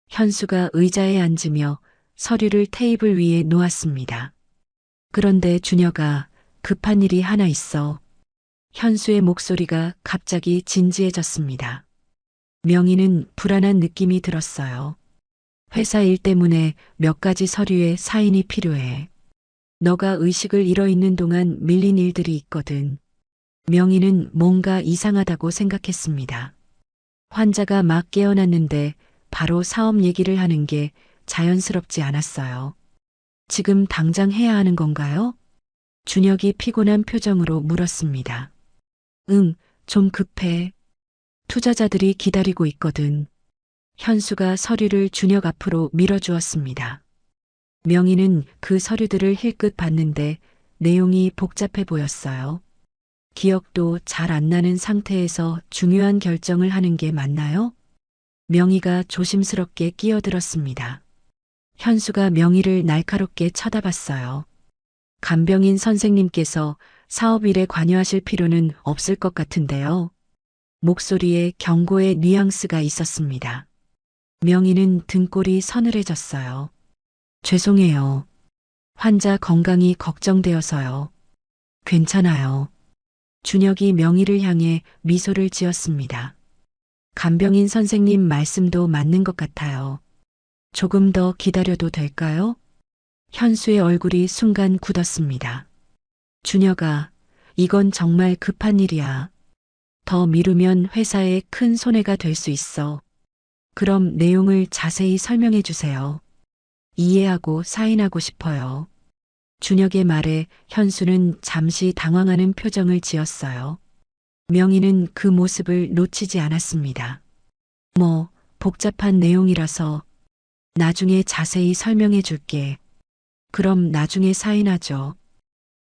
현수가 의자에 앉으며 서류를 테이블 위에 놓았습니다. 그런데 준혁아, 급한 일이 하나 있어. 현수의 목소리가 갑자기 진지해졌습니다. 명희는 불안한 느낌이 들었어요. 회사 일 때문에 몇 가지 서류에 사인이 필요해. 너가 의식을 잃어 있는 동안 밀린 일들이 있거든. 명희는 뭔가 이상하다고 생각했습니다. 환자가 막 깨어났는데 바로 사업 얘기를 하는 게 자연스럽지 않았어요. 지금 당장 해야 하는 건가요? 준혁이 피곤한 표정으로 물었습니다. 응, 좀 급해. 투자자들이 기다리고 있거든. 현수가 서류를 준혁 앞으로 밀어주었습니다. 명희는 그 서류들을 힐끗 봤는데 내용이 복잡해 보였어요. 기억도 잘 안 나는 상태에서 중요한 결정을 하는 게 맞나요? 명희가 조심스럽게 끼어들었습니다. 현수가 명희를 날카롭게 쳐다봤어요. 간병인 선생님께서 사업 일에 관여하실 필요는 없을 것 같은데요. 목소리에 경고의 뉘앙스가 있었습니다. 명희는 등골이 서늘해졌어요. 죄송해요. 환자 건강이 걱정되어서요. 괜찮아요. 준혁이 명희를 향해 미소를 지었습니다. 간병인 선생님 말씀도 맞는 것 같아요. 조금 더 기다려도 될까요? 현수의 얼굴이 순간 굳었습니다. 준혁아, 이건 정말 급한 일이야. 더 미루면 회사에 큰 손해가 될 수 있어. 그럼 내용을 자세히 설명해 주세요. 이해하고 사인하고 싶어요. 준혁의 말에 현수는 잠시 당황하는 표정을 지었어요. 명희는 그 모습을 놓치지 않았습니다. 복잡한 내용이라서 나중에 자세히 설명해 줄게. 그럼 나중에 사인하죠.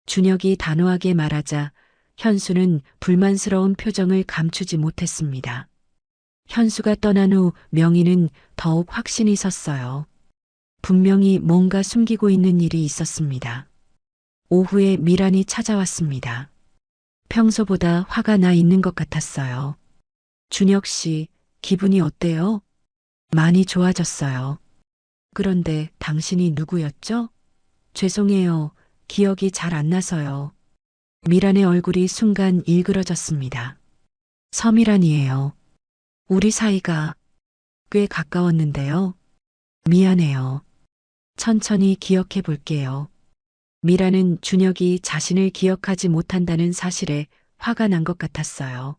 준혁이 단호하게 말하자 현수는 불만스러운 표정을 감추지 못했습니다. 현수가 떠난 후 명희는 더욱 확신이 섰어요. 분명히 뭔가 숨기고 있는 일이 있었습니다. 오후에 미란이 찾아왔습니다. 평소보다 화가 나 있는 것 같았어요. 준혁 씨, 기분이 어때요? 많이 좋아졌어요. 그런데 당신이 누구였죠? 죄송해요. 기억이 잘 안 나서요. 미란의 얼굴이 순간 일그러졌습니다. 서미란이에요. 우리 사이가 꽤 가까웠는데요. 미안해요. 천천히 기억해 볼게요. 미란은 준혁이 자신을 기억하지 못한다는 사실에 화가 난 것 같았어요.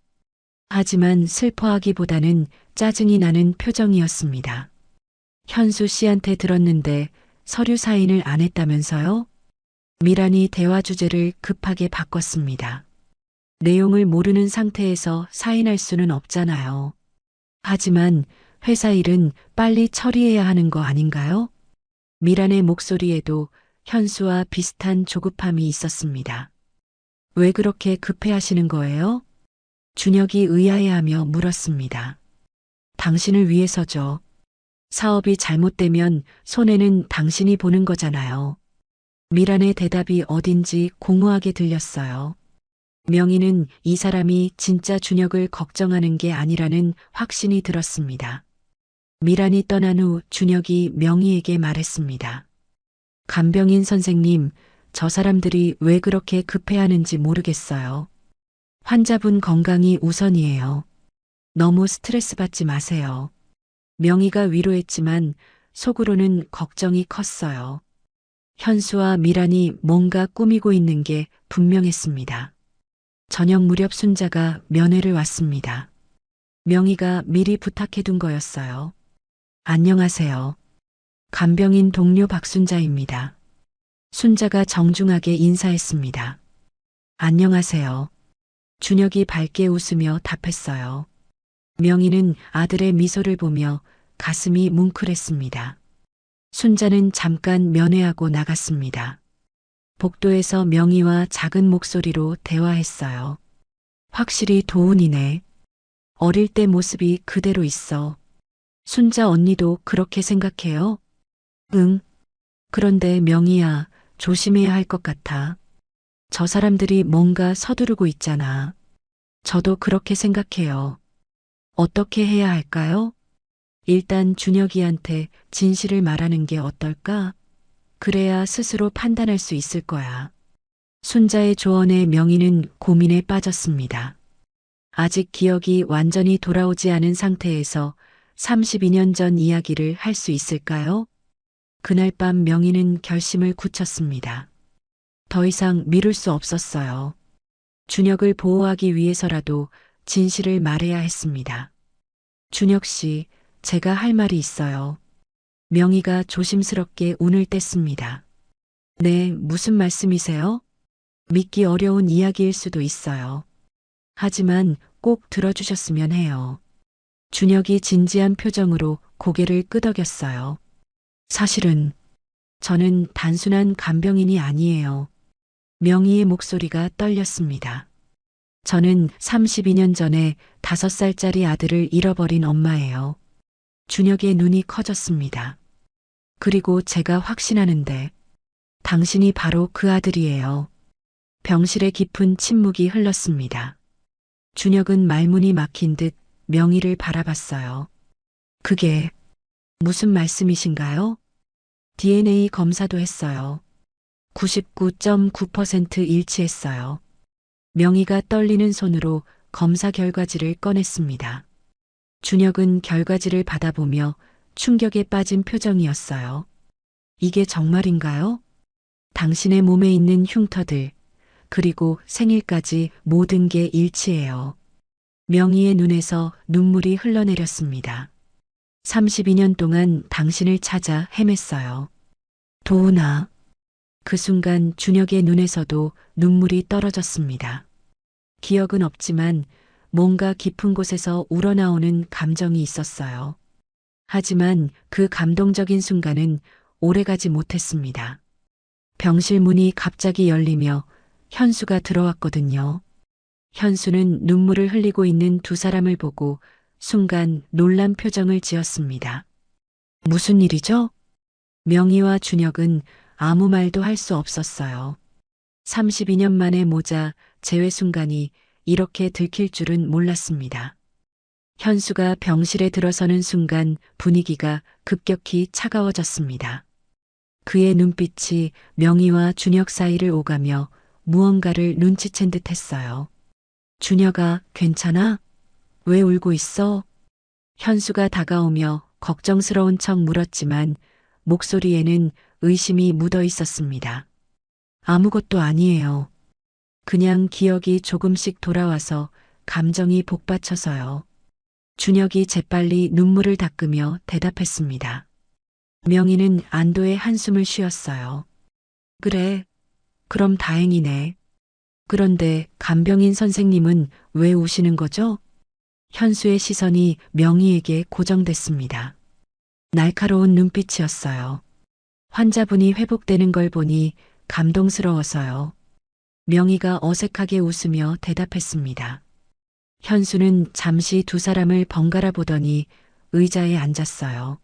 하지만 슬퍼하기보다는 짜증이 나는 표정이었습니다. 현수 씨한테 들었는데 서류 사인을 안 했다면서요? 미란이 대화 주제를 급하게 바꿨습니다. 내용을 모르는 상태에서 사인할 수는 없잖아요. 하지만 회사 일은 빨리 처리해야 하는 거 아닌가요? 미란의 목소리에도 현수와 비슷한 조급함이 있었습니다. 왜 그렇게 급해하시는 거예요? 준혁이 의아해하며 물었습니다. 당신을 위해서죠. 사업이 잘못되면 손해는 당신이 보는 거잖아요. 미란의 대답이 어딘지 공허하게 들렸어요. 명희는 이 사람이 진짜 준혁을 걱정하는 게 아니라는 확신이 들었습니다. 미란이 떠난 후 준혁이 명희에게 말했습니다. 간병인 선생님, 저 사람들이 왜 그렇게 급해하는지 모르겠어요. 환자분 건강이 우선이에요. 너무 스트레스 받지 마세요. 명희가 위로했지만 속으로는 걱정이 컸어요. 현수와 미란이 뭔가 꾸미고 있는 게 분명했습니다. 저녁 무렵 순자가 면회를 왔습니다. 명희가 미리 부탁해둔 거였어요. 안녕하세요. 간병인 동료 박순자입니다. 순자가 정중하게 인사했습니다. 안녕하세요. 준혁이 밝게 웃으며 답했어요. 명희는 아들의 미소를 보며 가슴이 뭉클했습니다. 순자는 잠깐 면회하고 나갔습니다. 복도에서 명희와 작은 목소리로 대화했어요. 확실히 도훈이네. 어릴 때 모습이 그대로 있어. 순자 언니도 그렇게 생각해요? 응. 그런데 명희야, 조심해야 할 것 같아. 저 사람들이 뭔가 서두르고 있잖아. 저도 그렇게 생각해요. 어떻게 해야 할까요? 일단 준혁이한테 진실을 말하는 게 어떨까? 그래야 스스로 판단할 수 있을 거야. 순자의 조언에 명희는 고민에 빠졌습니다. 아직 기억이 완전히 돌아오지 않은 상태에서 32년 전 이야기를 할 수 있을까요? 그날 밤 명희는 결심을 굳혔습니다. 더 이상 미룰 수 없었어요. 준혁을 보호하기 위해서라도 진실을 말해야 했습니다. 준혁 씨, 제가 할 말이 있어요. 명희가 조심스럽게 운을 뗐습니다. 네, 무슨 말씀이세요? 믿기 어려운 이야기일 수도 있어요. 하지만 꼭 들어주셨으면 해요. 준혁이 진지한 표정으로 고개를 끄덕였어요. 사실은 저는 단순한 간병인이 아니에요. 명희의 목소리가 떨렸습니다. 저는 32년 전에 5살짜리 아들을 잃어버린 엄마예요. 준혁의 눈이 커졌습니다. 그리고 제가 확신하는데 당신이 바로 그 아들이에요. 병실에 깊은 침묵이 흘렀습니다. 준혁은 말문이 막힌 듯 명희를 바라봤어요. 그게 무슨 말씀이신가요? DNA 검사도 했어요. 99.9% 일치했어요. 명희가 떨리는 손으로 검사 결과지를 꺼냈습니다. 준혁은 결과지를 받아보며 충격에 빠진 표정이었어요. 이게 정말인가요? 당신의 몸에 있는 흉터들, 그리고 생일까지 모든 게 일치해요. 명희의 눈에서 눈물이 흘러내렸습니다. 32년 동안 당신을 찾아 헤맸어요. 도훈아. 그 순간 준혁의 눈에서도 눈물이 떨어졌습니다. 기억은 없지만 뭔가 깊은 곳에서 우러나오는 감정이 있었어요. 하지만 그 감동적인 순간은 오래가지 못했습니다. 병실 문이 갑자기 열리며 현수가 들어왔거든요. 현수는 눈물을 흘리고 있는 두 사람을 보고 순간 놀란 표정을 지었습니다. 무슨 일이죠? 명희와 준혁은 아무 말도 할 수 없었어요. 32년 만에 모자 재회 순간이 이렇게 들킬 줄은 몰랐습니다. 현수가 병실에 들어서는 순간 분위기가 급격히 차가워졌습니다. 그의 눈빛이 명희와 준혁 사이를 오가며 무언가를 눈치챈 듯 했어요. 준혁아, 괜찮아? 왜 울고 있어? 현수가 다가오며 걱정스러운 척 물었지만 목소리에는 의심이 묻어 있었습니다. 아무것도 아니에요. 그냥 기억이 조금씩 돌아와서 감정이 복받쳐서요. 준혁이 재빨리 눈물을 닦으며 대답했습니다. 명희는 안도의 한숨을 쉬었어요. 그래, 그럼 다행이네. 그런데 간병인 선생님은 왜 우시는 거죠? 현수의 시선이 명희에게 고정됐습니다. 날카로운 눈빛이었어요. 환자분이 회복되는 걸 보니 감동스러워서요. 명희가 어색하게 웃으며 대답했습니다. 현수는 잠시 두 사람을 번갈아 보더니 의자에 앉았어요.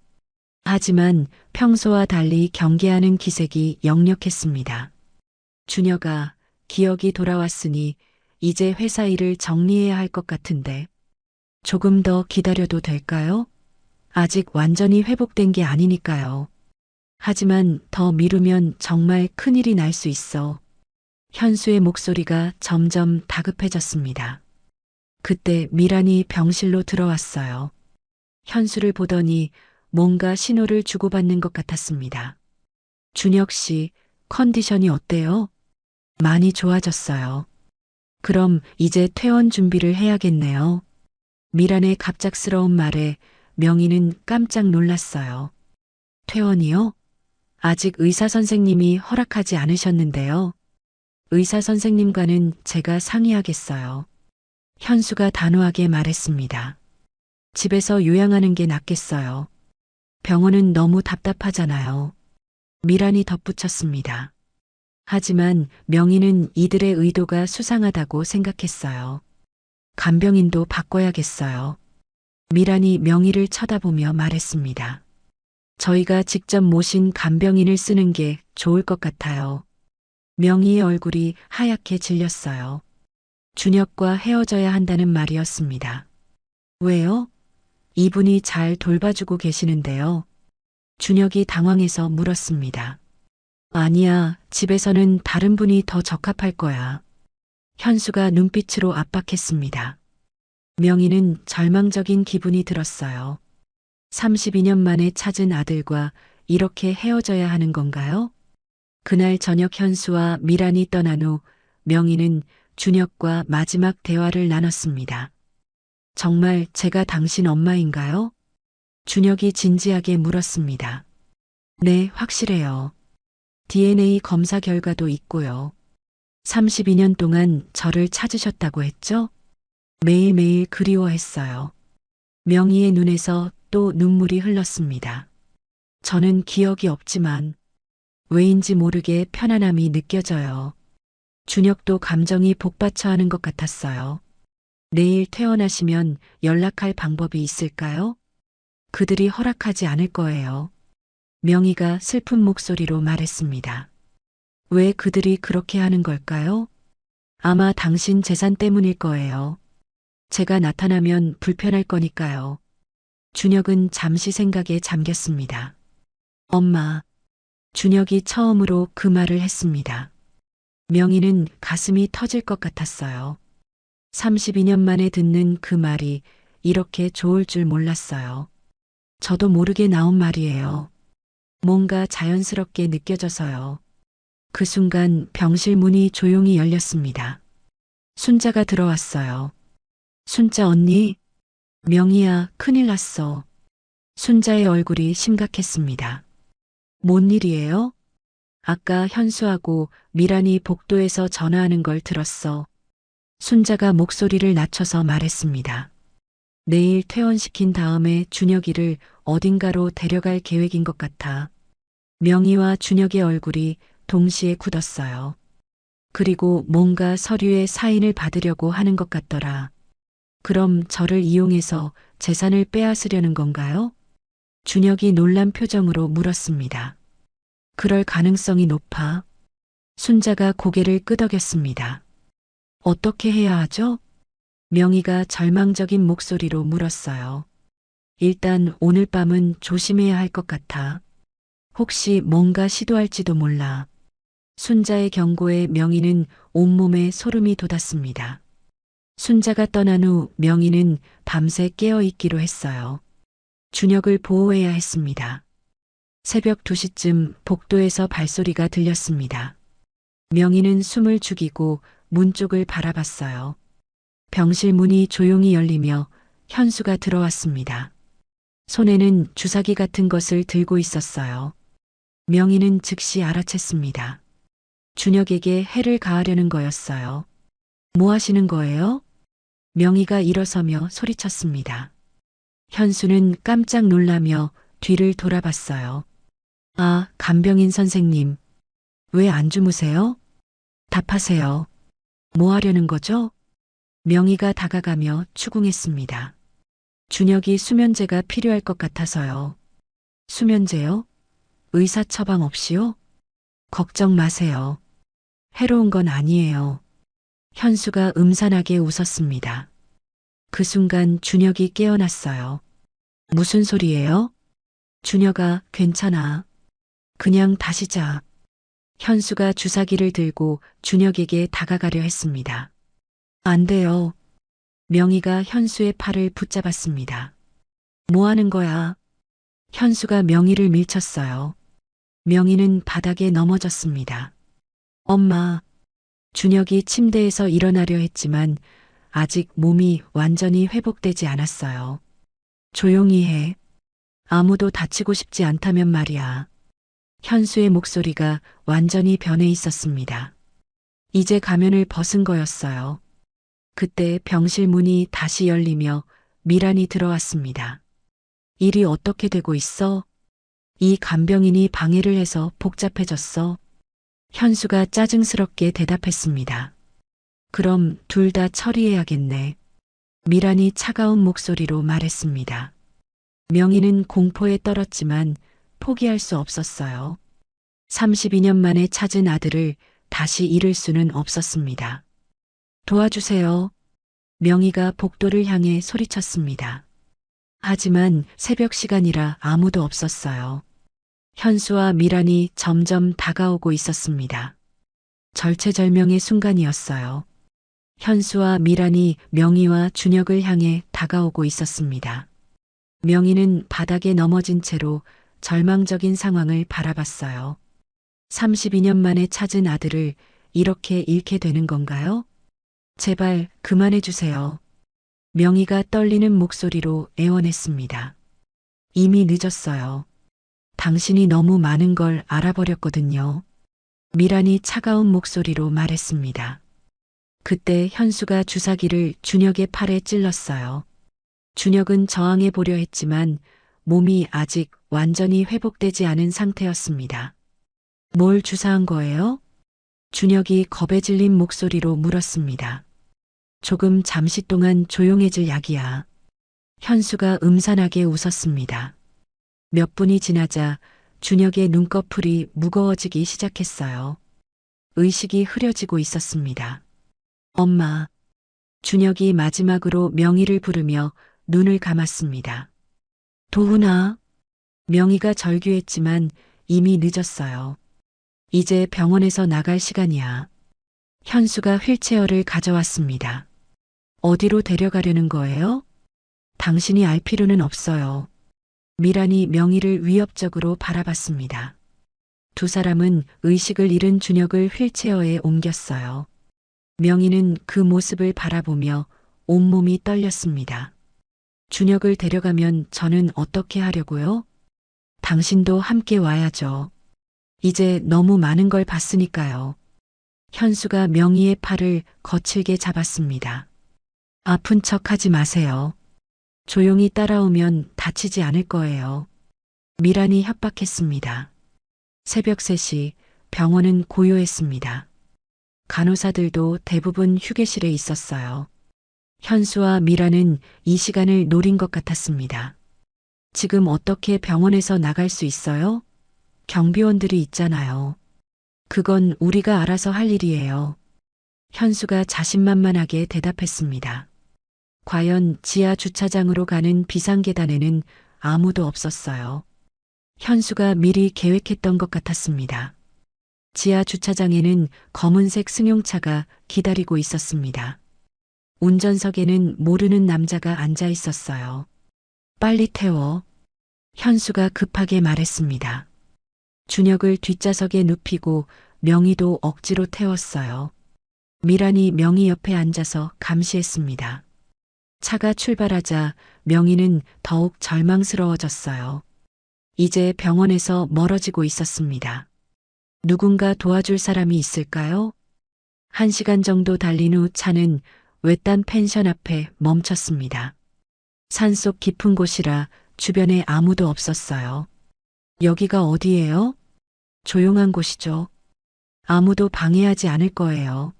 하지만 평소와 달리 경계하는 기색이 역력했습니다. 준혁아, 기억이 돌아왔으니 이제 회사 일을 정리해야 할 것 같은데 조금 더 기다려도 될까요? 아직 완전히 회복된 게 아니니까요. 하지만 더 미루면 정말 큰일이 날 수 있어. 현수의 목소리가 점점 다급해졌습니다. 그때 미란이 병실로 들어왔어요. 현수를 보더니 뭔가 신호를 주고받는 것 같았습니다. 준혁 씨, 컨디션이 어때요? 많이 좋아졌어요. 그럼 이제 퇴원 준비를 해야겠네요. 미란의 갑작스러운 말에 명희는 깜짝 놀랐어요. 퇴원이요? 아직 의사 선생님이 허락하지 않으셨는데요. 의사 선생님과는 제가 상의하겠어요. 현수가 단호하게 말했습니다. 집에서 요양하는 게 낫겠어요. 병원은 너무 답답하잖아요. 미란이 덧붙였습니다. 하지만 명희는 이들의 의도가 수상하다고 생각했어요. 간병인도 바꿔야겠어요. 미란이 명희를 쳐다보며 말했습니다. 저희가 직접 모신 간병인을 쓰는 게 좋을 것 같아요. 명희의 얼굴이 하얗게 질렸어요. 준혁과 헤어져야 한다는 말이었습니다. 왜요? 이분이 잘 돌봐주고 계시는데요. 준혁이 당황해서 물었습니다. 아니야, 집에서는 다른 분이 더 적합할 거야. 현수가 눈빛으로 압박했습니다. 명희는 절망적인 기분이 들었어요. 32년 만에 찾은 아들과 이렇게 헤어져야 하는 건가요? 그날 저녁 현수와 미란이 떠난 후 명희는 준혁과 마지막 대화를 나눴습니다. 정말 제가 당신 엄마인가요? 준혁이 진지하게 물었습니다. 네, 확실해요. DNA 검사 결과도 있고요. 32년 동안 저를 찾으셨다고 했죠? 매일매일 그리워했어요. 명희의 눈에서 또 눈물이 흘렀습니다. 저는 기억이 없지만 왜인지 모르게 편안함이 느껴져요. 준혁도 감정이 복받쳐 하는 것 같았어요. 내일 퇴원하시면 연락할 방법이 있을까요? 그들이 허락하지 않을 거예요. 명희가 슬픈 목소리로 말했습니다. 왜 그들이 그렇게 하는 걸까요? 아마 당신 재산 때문일 거예요. 제가 나타나면 불편할 거니까요. 준혁은 잠시 생각에 잠겼습니다. 엄마. 준혁이 처음으로 그 말을 했습니다. 명희는 가슴이 터질 것 같았어요. 32년 만에 듣는 그 말이 이렇게 좋을 줄 몰랐어요. 저도 모르게 나온 말이에요. 뭔가 자연스럽게 느껴져서요. 그 순간 병실 문이 조용히 열렸습니다. 순자가 들어왔어요. 순자 언니? 명희야, 큰일 났어. 순자의 얼굴이 심각했습니다. 뭔 일이에요? 아까 현수하고 미란이 복도에서 전화하는 걸 들었어. 순자가 목소리를 낮춰서 말했습니다. 내일 퇴원시킨 다음에 준혁이를 어딘가로 데려갈 계획인 것 같아. 명희와 준혁의 얼굴이 동시에 굳었어요. 그리고 뭔가 서류에 사인을 받으려고 하는 것 같더라. 그럼 저를 이용해서 재산을 빼앗으려는 건가요? 준혁이 놀란 표정으로 물었습니다. 그럴 가능성이 높아. 순자가 고개를 끄덕였습니다. 어떻게 해야 하죠? 명희가 절망적인 목소리로 물었어요. 일단 오늘 밤은 조심해야 할 것 같아. 혹시 뭔가 시도할지도 몰라. 순자의 경고에 명희는 온몸에 소름이 돋았습니다. 순자가 떠난 후 명희는 밤새 깨어 있기로 했어요. 준혁을 보호해야 했습니다. 새벽 2시쯤 복도에서 발소리가 들렸습니다. 명희는 숨을 죽이고 문 쪽을 바라봤어요. 병실 문이 조용히 열리며 현수가 들어왔습니다. 손에는 주사기 같은 것을 들고 있었어요. 명희는 즉시 알아챘습니다. 준혁에게 해를 가하려는 거였어요. 뭐 하시는 거예요? 명희가 일어서며 소리쳤습니다. 현수는 깜짝 놀라며 뒤를 돌아봤어요. 아, 간병인 선생님. 왜 안 주무세요? 답하세요. 뭐 하려는 거죠? 명희가 다가가며 추궁했습니다. 준혁이 수면제가 필요할 것 같아서요. 수면제요? 의사 처방 없이요? 걱정 마세요. 해로운 건 아니에요. 현수가 음산하게 웃었습니다. 그 순간 준혁이 깨어났어요. 무슨 소리예요? 준혁아, 괜찮아. 그냥 다시 자. 현수가 주사기를 들고 준혁에게 다가가려 했습니다. 안 돼요. 명희가 현수의 팔을 붙잡았습니다. 뭐 하는 거야? 현수가 명희를 밀쳤어요. 명희는 바닥에 넘어졌습니다. 엄마. 준혁이 침대에서 일어나려 했지만 아직 몸이 완전히 회복되지 않았어요. 조용히 해. 아무도 다치고 싶지 않다면 말이야. 현수의 목소리가 완전히 변해 있었습니다. 이제 가면을 벗은 거였어요. 그때 병실 문이 다시 열리며 미란이 들어왔습니다. 일이 어떻게 되고 있어? 이 간병인이 방해를 해서 복잡해졌어. 현수가 짜증스럽게 대답했습니다. 그럼 둘 다 처리해야겠네. 미란이 차가운 목소리로 말했습니다. 명희는 공포에 떨었지만 포기할 수 없었어요. 32년 만에 찾은 아들을 다시 잃을 수는 없었습니다. 도와주세요. 명희가 복도를 향해 소리쳤습니다. 하지만 새벽 시간이라 아무도 없었어요. 현수와 미란이 점점 다가오고 있었습니다. 절체절명의 순간이었어요. 현수와 미란이 명희와 준혁을 향해 다가오고 있었습니다. 명희는 바닥에 넘어진 채로 절망적인 상황을 바라봤어요. 32년 만에 찾은 아들을 이렇게 잃게 되는 건가요? 제발 그만해 주세요. 명희가 떨리는 목소리로 애원했습니다. 이미 늦었어요. 당신이 너무 많은 걸 알아버렸거든요. 미란이 차가운 목소리로 말했습니다. 그때 현수가 주사기를 준혁의 팔에 찔렀어요. 준혁은 저항해 보려 했지만 몸이 아직 완전히 회복되지 않은 상태였습니다. 뭘 주사한 거예요? 준혁이 겁에 질린 목소리로 물었습니다. 조금 잠시 동안 조용해질 약이야. 현수가 음산하게 웃었습니다. 몇 분이 지나자 준혁의 눈꺼풀이 무거워지기 시작했어요. 의식이 흐려지고 있었습니다. 엄마. 준혁이 마지막으로 명희를 부르며 눈을 감았습니다. 도훈아. 명희가 절규했지만 이미 늦었어요. 이제 병원에서 나갈 시간이야. 현수가 휠체어를 가져왔습니다. 어디로 데려가려는 거예요? 당신이 알 필요는 없어요. 미란이 명희를 위협적으로 바라봤습니다. 두 사람은 의식을 잃은 준혁을 휠체어에 옮겼어요. 명희는 그 모습을 바라보며 온몸이 떨렸습니다. 준혁을 데려가면 저는 어떻게 하려고요? 당신도 함께 와야죠. 이제 너무 많은 걸 봤으니까요. 현수가 명희의 팔을 거칠게 잡았습니다. 아픈 척 하지 마세요. 조용히 따라오면 다치지 않을 거예요. 미란이 협박했습니다. 새벽 3시 병원은 고요했습니다. 간호사들도 대부분 휴게실에 있었어요. 현수와 미란은 이 시간을 노린 것 같았습니다. 지금 어떻게 병원에서 나갈 수 있어요? 경비원들이 있잖아요. 그건 우리가 알아서 할 일이에요. 현수가 자신만만하게 대답했습니다. 과연 지하 주차장으로 가는 비상계단에는 아무도 없었어요. 현수가 미리 계획했던 것 같았습니다. 지하 주차장에는 검은색 승용차가 기다리고 있었습니다. 운전석에는 모르는 남자가 앉아 있었어요. 빨리 태워. 현수가 급하게 말했습니다. 준혁을 뒷좌석에 눕히고 명희도 억지로 태웠어요. 미란이 명희 옆에 앉아서 감시했습니다. 차가 출발하자 명희는 더욱 절망스러워졌어요. 이제 병원에서 멀어지고 있었습니다. 누군가 도와줄 사람이 있을까요? 1시간 정도 달린 후 차는 외딴 펜션 앞에 멈췄습니다. 산속 깊은 곳이라 주변에 아무도 없었어요. 여기가 어디예요? 조용한 곳이죠. 아무도 방해하지 않을 거예요.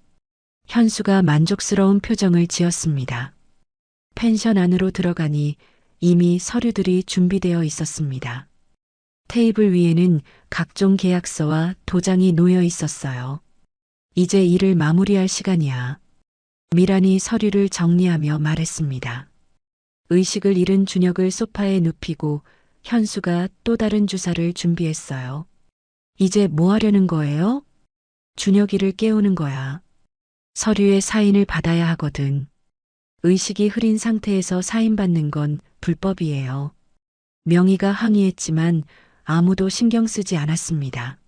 현수가 만족스러운 표정을 지었습니다. 펜션 안으로 들어가니 이미 서류들이 준비되어 있었습니다. 테이블 위에는 각종 계약서와 도장이 놓여 있었어요. 이제 일을 마무리할 시간이야. 미란이 서류를 정리하며 말했습니다. 의식을 잃은 준혁을 소파에 눕히고 현수가 또 다른 주사를 준비했어요. 이제 뭐 하려는 거예요? 준혁이를 깨우는 거야. 서류에 사인을 받아야 하거든. 의식이 흐린 상태에서 사인받는 건 불법이에요. 명희가 항의했지만 아무도 신경 쓰지 않았습니다.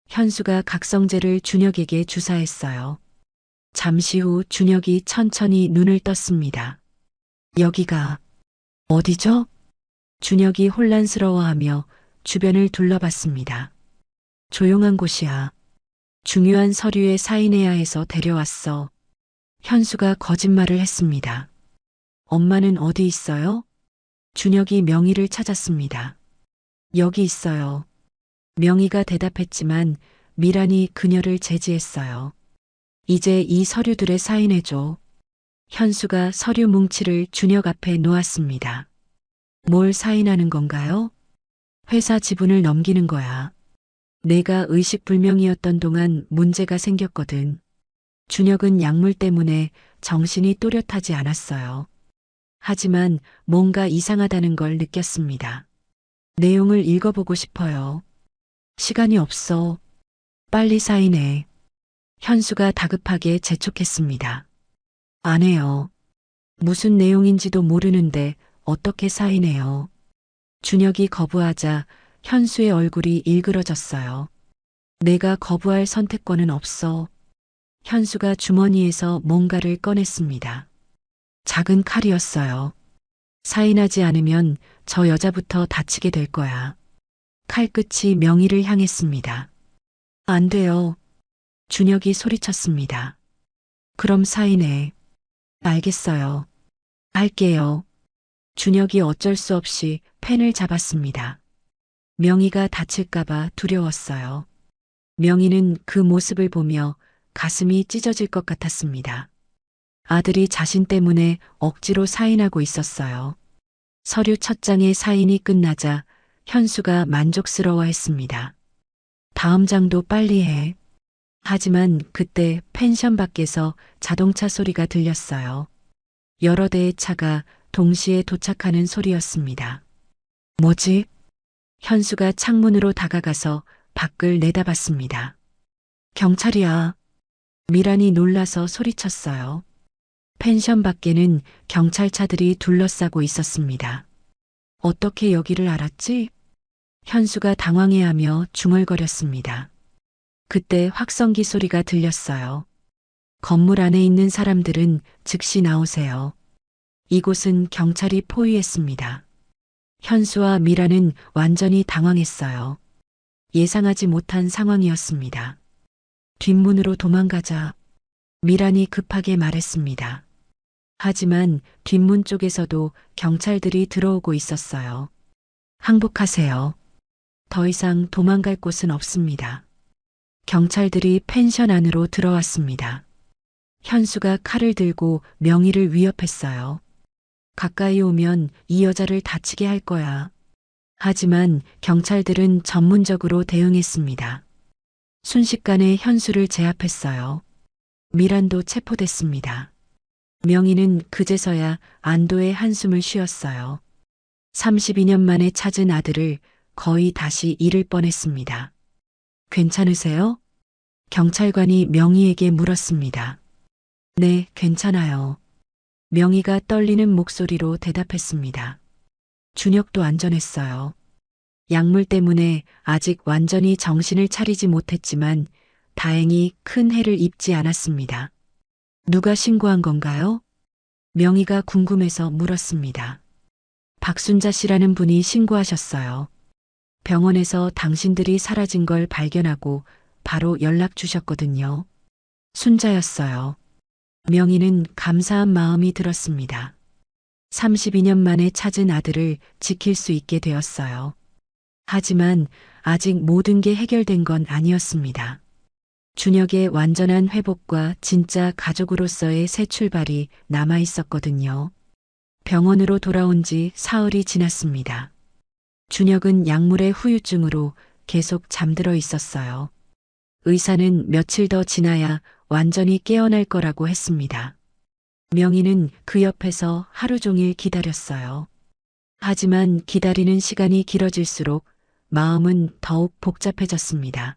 현수가 각성제를 준혁에게 주사했어요. 잠시 후 준혁이 천천히 눈을 떴습니다. 여기가 어디죠? 준혁이 혼란스러워하며 주변을 둘러봤습니다. 조용한 곳이야. 중요한 서류에 사인해야 해서 데려왔어. 현수가 거짓말을 했습니다. 엄마는 어디 있어요? 준혁이 명희를 찾았습니다. 여기 있어요. 명희가 대답했지만 미란이 그녀를 제지했어요. 이제 이 서류들에 사인해줘. 현수가 서류 뭉치를 준혁 앞에 놓았습니다. 뭘 사인하는 건가요? 회사 지분을 넘기는 거야. 내가 의식불명이었던 동안 문제가 생겼거든. 준혁은 약물 때문에 정신이 또렷하지 않았어요. 하지만 뭔가 이상하다는 걸 느꼈습니다. 내용을 읽어보고 싶어요. 시간이 없어. 빨리 사인해. 현수가 다급하게 재촉했습니다. 안 해요. 무슨 내용인지도 모르는데 어떻게 사인해요. 준혁이 거부하자 현수의 얼굴이 일그러졌어요. 내가 거부할 선택권은 없어. 현수가 주머니에서 뭔가를 꺼냈습니다. 작은 칼이었어요. 사인하지 않으면 저 여자부터 다치게 될 거야. 칼끝이 명희를 향했습니다. 안 돼요. 준혁이 소리쳤습니다. 그럼 사인해. 알겠어요. 할게요. 준혁이 어쩔 수 없이 펜을 잡았습니다. 명희가 다칠까봐 두려웠어요. 명희는 그 모습을 보며 가슴이 찢어질 것 같았습니다. 아들이 자신 때문에 억지로 사인하고 있었어요. 서류 첫 장의 사인이 끝나자 현수가 만족스러워했습니다. 다음 장도 빨리 해. 하지만 그때 펜션 밖에서 자동차 소리가 들렸어요. 여러 대의 차가 동시에 도착하는 소리였습니다. 뭐지? 현수가 창문으로 다가가서 밖을 내다봤습니다. 경찰이야. 미란이 놀라서 소리쳤어요. 펜션 밖에는 경찰차들이 둘러싸고 있었습니다. 어떻게 여기를 알았지? 현수가 당황해하며 중얼거렸습니다. 그때 확성기 소리가 들렸어요. 건물 안에 있는 사람들은 즉시 나오세요. 이곳은 경찰이 포위했습니다. 현수와 미라는 완전히 당황했어요. 예상하지 못한 상황이었습니다. 뒷문으로 도망가자. 미란이 급하게 말했습니다. 하지만 뒷문 쪽에서도 경찰들이 들어오고 있었어요. 항복하세요. 더 이상 도망갈 곳은 없습니다. 경찰들이 펜션 안으로 들어왔습니다. 현수가 칼을 들고 명희를 위협했어요. 가까이 오면 이 여자를 다치게 할 거야. 하지만 경찰들은 전문적으로 대응했습니다. 순식간에 현수를 제압했어요. 미란도 체포됐습니다. 명희는 그제서야 안도의 한숨을 쉬었어요. 32년 만에 찾은 아들을 거의 다시 잃을 뻔했습니다. 괜찮으세요? 경찰관이 명희에게 물었습니다. 네, 괜찮아요. 명희가 떨리는 목소리로 대답했습니다. 준혁도 안전했어요. 약물 때문에 아직 완전히 정신을 차리지 못했지만 다행히 큰 해를 입지 않았습니다. 누가 신고한 건가요? 명희가 궁금해서 물었습니다. 박순자 씨라는 분이 신고하셨어요. 병원에서 당신들이 사라진 걸 발견하고 바로 연락 주셨거든요. 순자였어요. 명희는 감사한 마음이 들었습니다. 32년 만에 찾은 아들을 지킬 수 있게 되었어요. 하지만 아직 모든 게 해결된 건 아니었습니다. 준혁의 완전한 회복과 진짜 가족으로서의 새 출발이 남아 있었거든요. 병원으로 돌아온 지 사흘이 지났습니다. 준혁은 약물의 후유증으로 계속 잠들어 있었어요. 의사는 며칠 더 지나야 완전히 깨어날 거라고 했습니다. 명희는 그 옆에서 하루 종일 기다렸어요. 하지만 기다리는 시간이 길어질수록 마음은 더욱 복잡해졌습니다.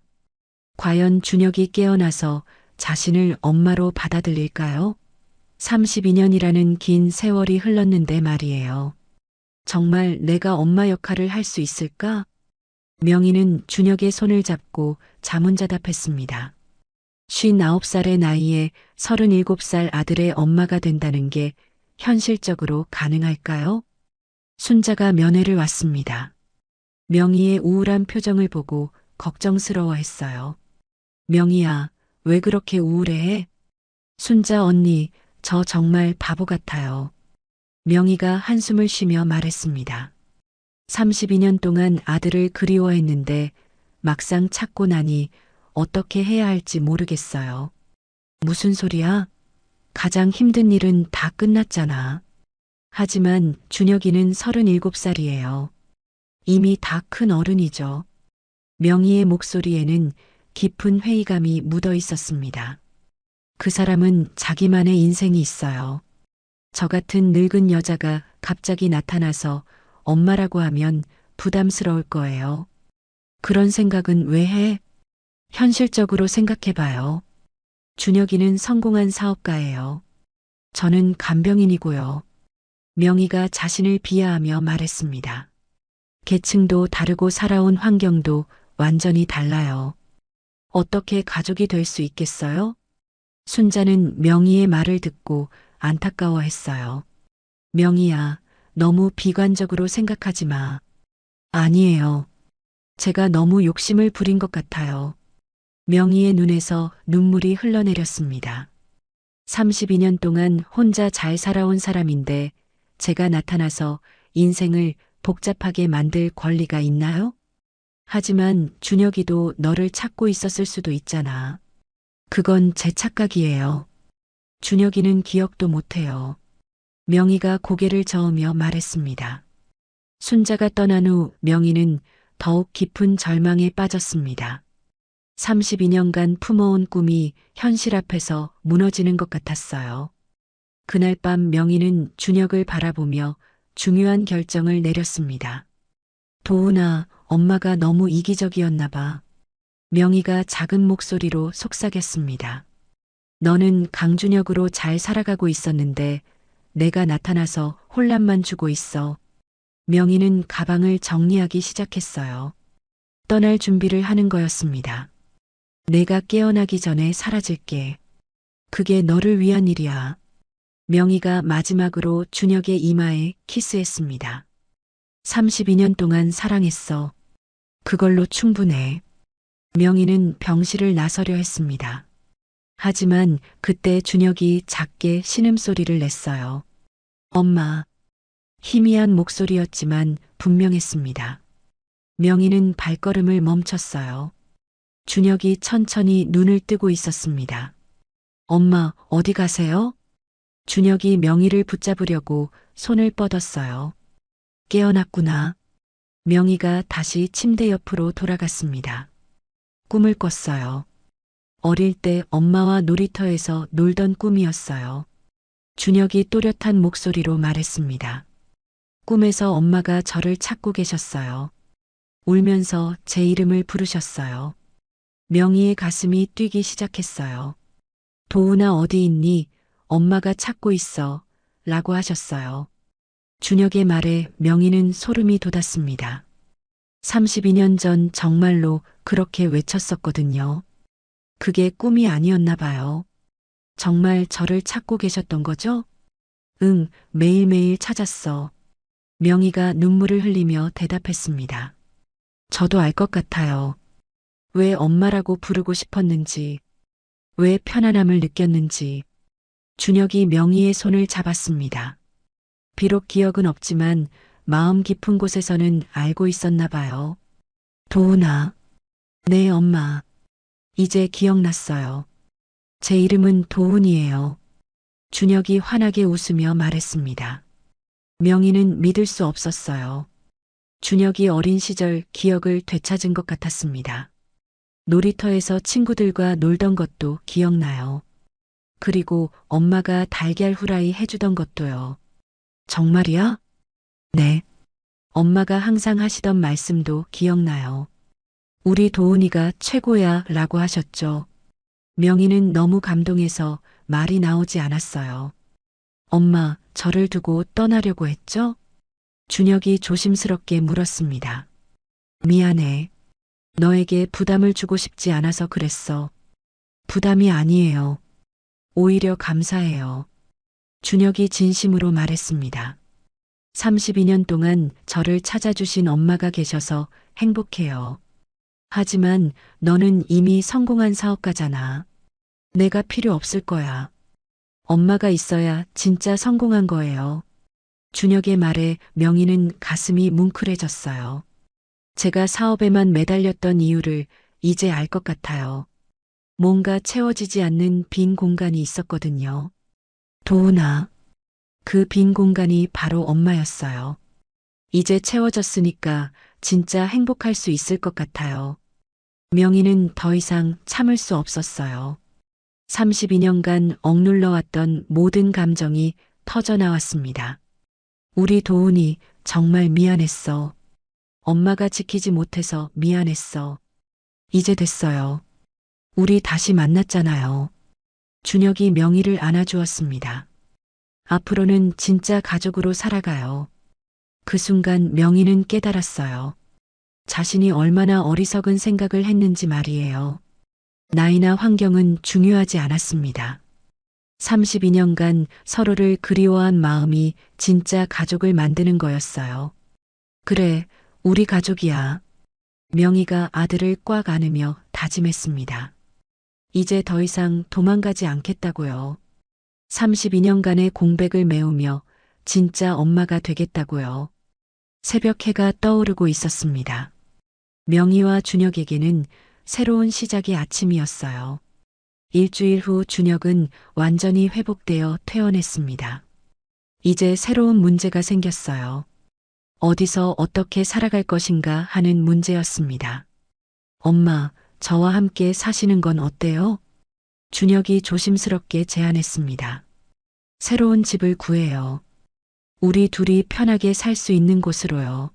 과연 준혁이 깨어나서 자신을 엄마로 받아들일까요? 32년이라는 긴 세월이 흘렀는데 말이에요. 정말 내가 엄마 역할을 할 수 있을까? 명희는 준혁의 손을 잡고 자문자답했습니다. 59살의 나이에 37살 아들의 엄마가 된다는 게 현실적으로 가능할까요? 순자가 면회를 왔습니다. 명희의 우울한 표정을 보고 걱정스러워했어요. 명희야, 왜 그렇게 우울해? 순자 언니, 저 정말 바보 같아요. 명희가 한숨을 쉬며 말했습니다. 32년 동안 아들을 그리워했는데 막상 찾고 나니 어떻게 해야 할지 모르겠어요. 무슨 소리야? 가장 힘든 일은 다 끝났잖아. 하지만 준혁이는 37살이에요. 이미 다 큰 어른이죠. 명희의 목소리에는 깊은 회의감이 묻어 있었습니다. 그 사람은 자기만의 인생이 있어요. 저 같은 늙은 여자가 갑자기 나타나서 엄마라고 하면 부담스러울 거예요. 그런 생각은 왜 해? 현실적으로 생각해봐요. 준혁이는 성공한 사업가예요. 저는 간병인이고요. 명희가 자신을 비하하며 말했습니다. 계층도 다르고 살아온 환경도 완전히 달라요. 어떻게 가족이 될 수 있겠어요? 순자는 명희의 말을 듣고 안타까워했어요. 명희야, 너무 비관적으로 생각하지 마. 아니에요. 제가 너무 욕심을 부린 것 같아요. 명희의 눈에서 눈물이 흘러내렸습니다. 32년 동안 혼자 잘 살아온 사람인데 제가 나타나서 인생을 복잡하게 만들 권리가 있나요? 하지만 준혁이도 너를 찾고 있었을 수도 있잖아. 그건 제 착각이에요. 준혁이는 기억도 못해요. 명희가 고개를 저으며 말했습니다. 순자가 떠난 후 명희는 더욱 깊은 절망에 빠졌습니다. 32년간 품어온 꿈이 현실 앞에서 무너지는 것 같았어요. 그날 밤 명희는 준혁을 바라보며 중요한 결정을 내렸습니다. 도훈아, 엄마가 너무 이기적이었나 봐. 명희가 작은 목소리로 속삭였습니다. 너는 강준혁으로 잘 살아가고 있었는데 내가 나타나서 혼란만 주고 있어. 명희는 가방을 정리하기 시작했어요. 떠날 준비를 하는 거였습니다. 내가 깨어나기 전에 사라질게. 그게 너를 위한 일이야. 명희가 마지막으로 준혁의 이마에 키스했습니다. 32년 동안 사랑했어. 그걸로 충분해. 명희는 병실을 나서려 했습니다. 하지만 그때 준혁이 작게 신음소리를 냈어요. 엄마. 희미한 목소리였지만 분명했습니다. 명희는 발걸음을 멈췄어요. 준혁이 천천히 눈을 뜨고 있었습니다. 엄마, 어디 가세요? 준혁이 명희를 붙잡으려고 손을 뻗었어요. 깨어났구나. 명희가 다시 침대 옆으로 돌아갔습니다. 꿈을 꿨어요. 어릴 때 엄마와 놀이터에서 놀던 꿈이었어요. 준혁이 또렷한 목소리로 말했습니다. 꿈에서 엄마가 저를 찾고 계셨어요. 울면서 제 이름을 부르셨어요. 명희의 가슴이 뛰기 시작했어요. 도훈아 어디 있니? 엄마가 찾고 있어. 라고 하셨어요. 준혁의 말에 명희는 소름이 돋았습니다. 32년 전 정말로 그렇게 외쳤었거든요. 그게 꿈이 아니었나 봐요. 정말 저를 찾고 계셨던 거죠? 응, 매일매일 찾았어. 명희가 눈물을 흘리며 대답했습니다. 저도 알 것 같아요. 왜 엄마라고 부르고 싶었는지, 왜 편안함을 느꼈는지. 준혁이 명희의 손을 잡았습니다. 비록 기억은 없지만 마음 깊은 곳에서는 알고 있었나 봐요. 도훈아. 네, 엄마. 이제 기억났어요. 제 이름은 도훈이에요. 준혁이 환하게 웃으며 말했습니다. 명희는 믿을 수 없었어요. 준혁이 어린 시절 기억을 되찾은 것 같았습니다. 놀이터에서 친구들과 놀던 것도 기억나요. 그리고 엄마가 달걀 후라이 해주던 것도요. 정말이야? 네. 엄마가 항상 하시던 말씀도 기억나요. 우리 도훈이가 최고야 라고 하셨죠. 명희는 너무 감동해서 말이 나오지 않았어요. 엄마, 저를 두고 떠나려고 했죠? 준혁이 조심스럽게 물었습니다. 미안해. 너에게 부담을 주고 싶지 않아서 그랬어. 부담이 아니에요. 오히려 감사해요. 준혁이 진심으로 말했습니다. 32년 동안 저를 찾아주신 엄마가 계셔서 행복해요. 하지만 너는 이미 성공한 사업가잖아. 내가 필요 없을 거야. 엄마가 있어야 진짜 성공한 거예요. 준혁의 말에 명희는 가슴이 뭉클해졌어요. 제가 사업에만 매달렸던 이유를 이제 알 것 같아요. 뭔가 채워지지 않는 빈 공간이 있었거든요. 도훈아. 그 빈 공간이 바로 엄마였어요. 이제 채워졌으니까 진짜 행복할 수 있을 것 같아요. 명희는 더 이상 참을 수 없었어요. 32년간 억눌러왔던 모든 감정이 터져나왔습니다. 우리 도훈이 정말 미안했어. 엄마가 지키지 못해서 미안했어. 이제 됐어요. 우리 다시 만났잖아요. 준혁이 명희를 안아주었습니다. 앞으로는 진짜 가족으로 살아가요. 그 순간 명희는 깨달았어요. 자신이 얼마나 어리석은 생각을 했는지 말이에요. 나이나 환경은 중요하지 않았습니다. 32년간 서로를 그리워한 마음이 진짜 가족을 만드는 거였어요. 그래, 우리 가족이야. 명희가 아들을 꽉 안으며 다짐했습니다. 이제 더 이상 도망가지 않겠다고요. 32년간의 공백을 메우며 진짜 엄마가 되겠다고요. 새벽 해가 떠오르고 있었습니다. 명희와 준혁에게는 새로운 시작의 아침이었어요. 일주일 후 준혁은 완전히 회복되어 퇴원했습니다. 이제 새로운 문제가 생겼어요. 어디서 어떻게 살아갈 것인가 하는 문제였습니다. 엄마, 저와 함께 사시는 건 어때요? 준혁이 조심스럽게 제안했습니다. 새로운 집을 구해요. 우리 둘이 편하게 살 수 있는 곳으로요.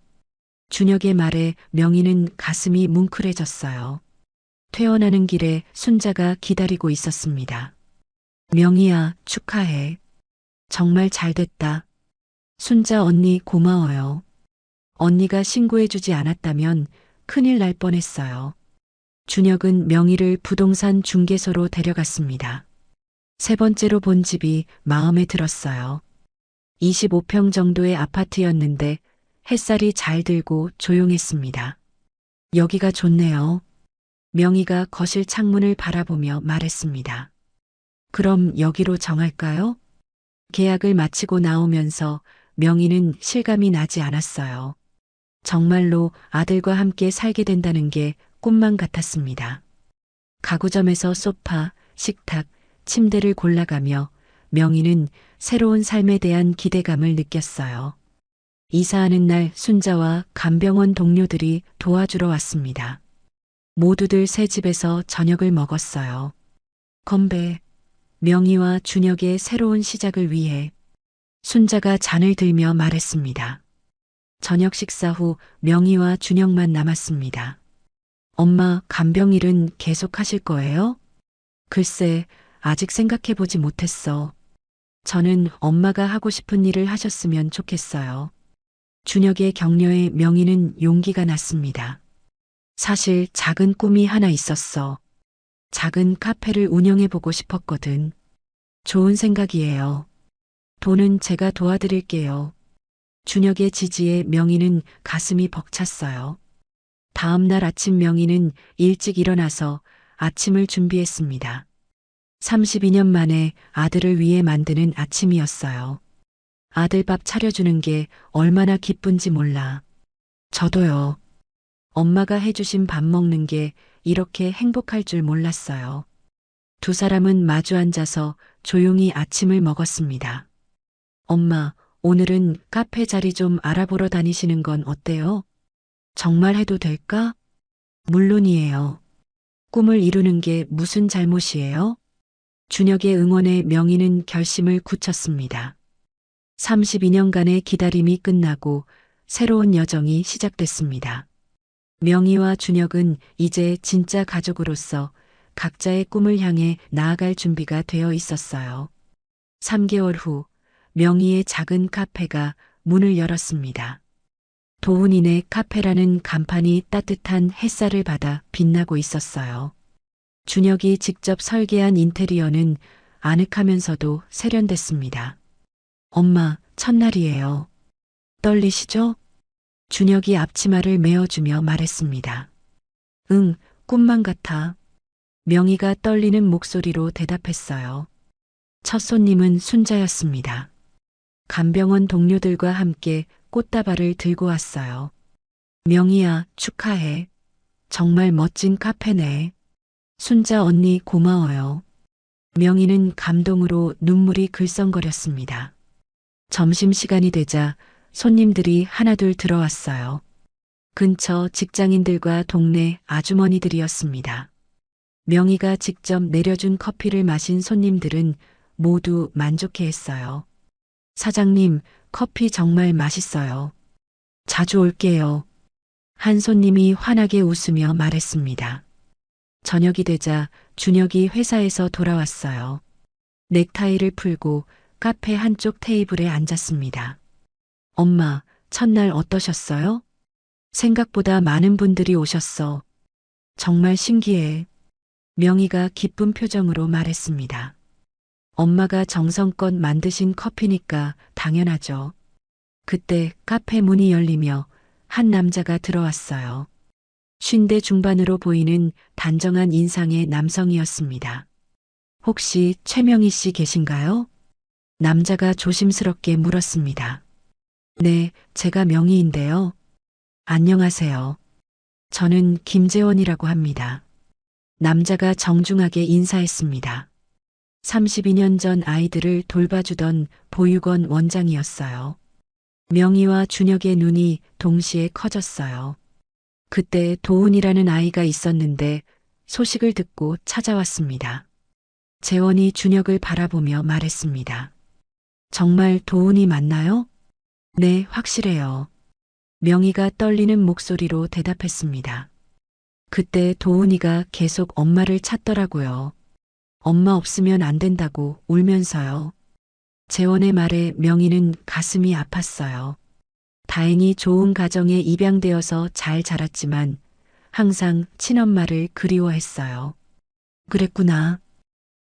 준혁의 말에 명희는 가슴이 뭉클해졌어요. 퇴원하는 길에 순자가 기다리고 있었습니다. 명희야, 축하해. 정말 잘 됐다. 순자 언니 고마워요. 언니가 신고해주지 않았다면 큰일 날 뻔했어요. 준혁은 명희를 부동산 중개소로 데려갔습니다. 세 번째로 본 집이 마음에 들었어요. 25평 정도의 아파트였는데 햇살이 잘 들고 조용했습니다. 여기가 좋네요. 명희가 거실 창문을 바라보며 말했습니다. 그럼 여기로 정할까요? 계약을 마치고 나오면서 명희는 실감이 나지 않았어요. 정말로 아들과 함께 살게 된다는 게 꿈만 같았습니다. 가구점에서 소파, 식탁, 침대를 골라가며 명희는 새로운 삶에 대한 기대감을 느꼈어요. 이사하는 날 순자와 간병원 동료들이 도와주러 왔습니다. 모두들 새 집에서 저녁을 먹었어요. 건배, 명희와 준혁의 새로운 시작을 위해 순자가 잔을 들며 말했습니다. 저녁 식사 후 명희와 준혁만 남았습니다. 엄마, 간병일은 계속 하실 거예요? 글쎄, 아직 생각해보지 못했어. 저는 엄마가 하고 싶은 일을 하셨으면 좋겠어요. 준혁의 격려에 명희는 용기가 났습니다. 사실 작은 꿈이 하나 있었어. 작은 카페를 운영해보고 싶었거든. 좋은 생각이에요. 돈은 제가 도와드릴게요. 준혁의 지지에 명희는 가슴이 벅찼어요. 다음 날 아침 명희는 일찍 일어나서 아침을 준비했습니다. 32년 만에 아들을 위해 만드는 아침이었어요. 아들 밥 차려주는 게 얼마나 기쁜지 몰라. 저도요. 엄마가 해주신 밥 먹는 게 이렇게 행복할 줄 몰랐어요. 두 사람은 마주 앉아서 조용히 아침을 먹었습니다. 엄마, 오늘은 카페 자리 좀 알아보러 다니시는 건 어때요? 정말 해도 될까? 물론이에요. 꿈을 이루는 게 무슨 잘못이에요? 준혁의 응원에 명희는 결심을 굳혔습니다. 32년간의 기다림이 끝나고 새로운 여정이 시작됐습니다. 명희와 준혁은 이제 진짜 가족으로서 각자의 꿈을 향해 나아갈 준비가 되어 있었어요. 3개월 후 명희의 작은 카페가 문을 열었습니다. 도훈이네 카페라는 간판이 따뜻한 햇살을 받아 빛나고 있었어요. 준혁이 직접 설계한 인테리어는 아늑하면서도 세련됐습니다. 엄마, 첫날이에요. 떨리시죠? 준혁이 앞치마를 메어주며 말했습니다. 응, 꿈만 같아. 명희가 떨리는 목소리로 대답했어요. 첫 손님은 순자였습니다. 간병원 동료들과 함께 꽃다발을 들고 왔어요. 명희야, 축하해. 정말 멋진 카페네. 순자 언니 고마워요. 명희는 감동으로 눈물이 글썽거렸습니다. 점심시간이 되자 손님들이 하나둘 들어왔어요. 근처 직장인들과 동네 아주머니들이었습니다. 명희가 직접 내려준 커피를 마신 손님들은 모두 만족해했어요. 사장님, 커피 정말 맛있어요. 자주 올게요. 한 손님이 환하게 웃으며 말했습니다. 저녁이 되자 준혁이 회사에서 돌아왔어요. 넥타이를 풀고 카페 한쪽 테이블에 앉았습니다. 엄마, 첫날 어떠셨어요? 생각보다 많은 분들이 오셨어. 정말 신기해. 명희가 기쁜 표정으로 말했습니다. 엄마가 정성껏 만드신 커피니까 당연하죠. 그때 카페 문이 열리며 한 남자가 들어왔어요. 50대 중반으로 보이는 단정한 인상의 남성이었습니다. 혹시 최명희 씨 계신가요? 남자가 조심스럽게 물었습니다. 네, 제가 명희인데요. 안녕하세요. 저는 김재원이라고 합니다. 남자가 정중하게 인사했습니다. 32년 전 아이들을 돌봐주던 보육원 원장이었어요. 명희와 준혁의 눈이 동시에 커졌어요. 그때 도훈이라는 아이가 있었는데 소식을 듣고 찾아왔습니다. 재원이 준혁을 바라보며 말했습니다. 정말 도훈이 맞나요? 네, 확실해요. 명희가 떨리는 목소리로 대답했습니다. 그때 도훈이가 계속 엄마를 찾더라고요. 엄마 없으면 안 된다고 울면서요. 재원의 말에 명희는 가슴이 아팠어요. 다행히 좋은 가정에 입양되어서 잘 자랐지만 항상 친엄마를 그리워했어요. 그랬구나.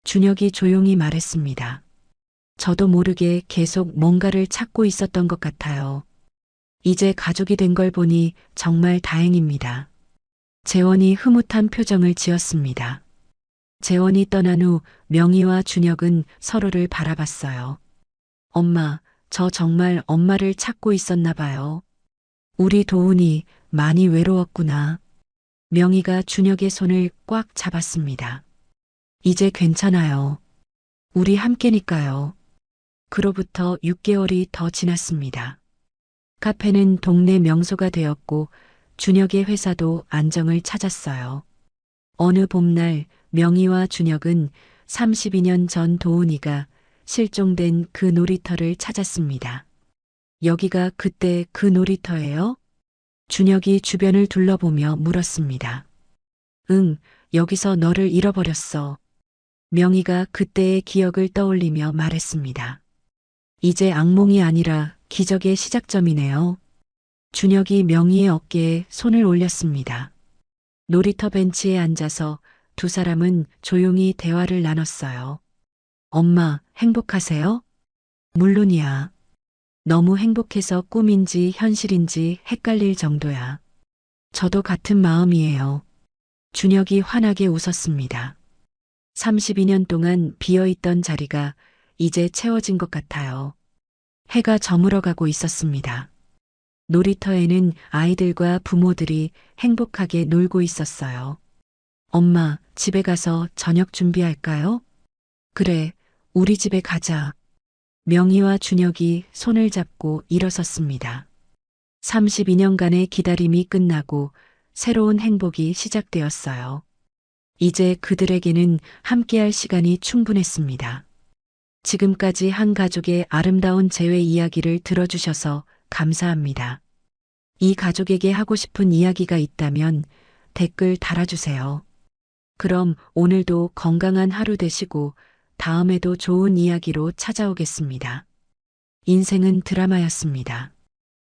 준혁이 조용히 말했습니다. 저도 모르게 계속 뭔가를 찾고 있었던 것 같아요. 이제 가족이 된 걸 보니 정말 다행입니다. 재원이 흐뭇한 표정을 지었습니다. 재원이 떠난 후 명희와 준혁은 서로를 바라봤어요. 엄마, 저 정말 엄마를 찾고 있었나 봐요. 우리 도훈이 많이 외로웠구나. 명희가 준혁의 손을 꽉 잡았습니다. 이제 괜찮아요. 우리 함께니까요. 그로부터 6개월이 더 지났습니다. 카페는 동네 명소가 되었고 준혁의 회사도 안정을 찾았어요. 어느 봄날 명희와 준혁은 32년 전 도훈이가 실종된 그 놀이터를 찾았습니다. 여기가 그때 그 놀이터예요? 준혁이 주변을 둘러보며 물었습니다. 응, 여기서 너를 잃어버렸어. 명희가 그때의 기억을 떠올리며 말했습니다. 이제 악몽이 아니라 기적의 시작점이네요. 준혁이 명희의 어깨에 손을 올렸습니다. 놀이터 벤치에 앉아서 두 사람은 조용히 대화를 나눴어요. 엄마, 행복하세요? 물론이야. 너무 행복해서 꿈인지 현실인지 헷갈릴 정도야. 저도 같은 마음이에요. 준혁이 환하게 웃었습니다. 32년 동안 비어있던 자리가 이제 채워진 것 같아요. 해가 저물어가고 있었습니다. 놀이터에는 아이들과 부모들이 행복하게 놀고 있었어요. 엄마, 집에 가서 저녁 준비할까요? 그래, 우리 집에 가자. 명희와 준혁이 손을 잡고 일어섰습니다. 32년간의 기다림이 끝나고 새로운 행복이 시작되었어요. 이제 그들에게는 함께할 시간이 충분했습니다. 지금까지 한 가족의 아름다운 재회 이야기를 들어주셔서 감사합니다. 이 가족에게 하고 싶은 이야기가 있다면 댓글 달아주세요. 그럼 오늘도 건강한 하루 되시고 다음에도 좋은 이야기로 찾아오겠습니다. 인생은 드라마였습니다.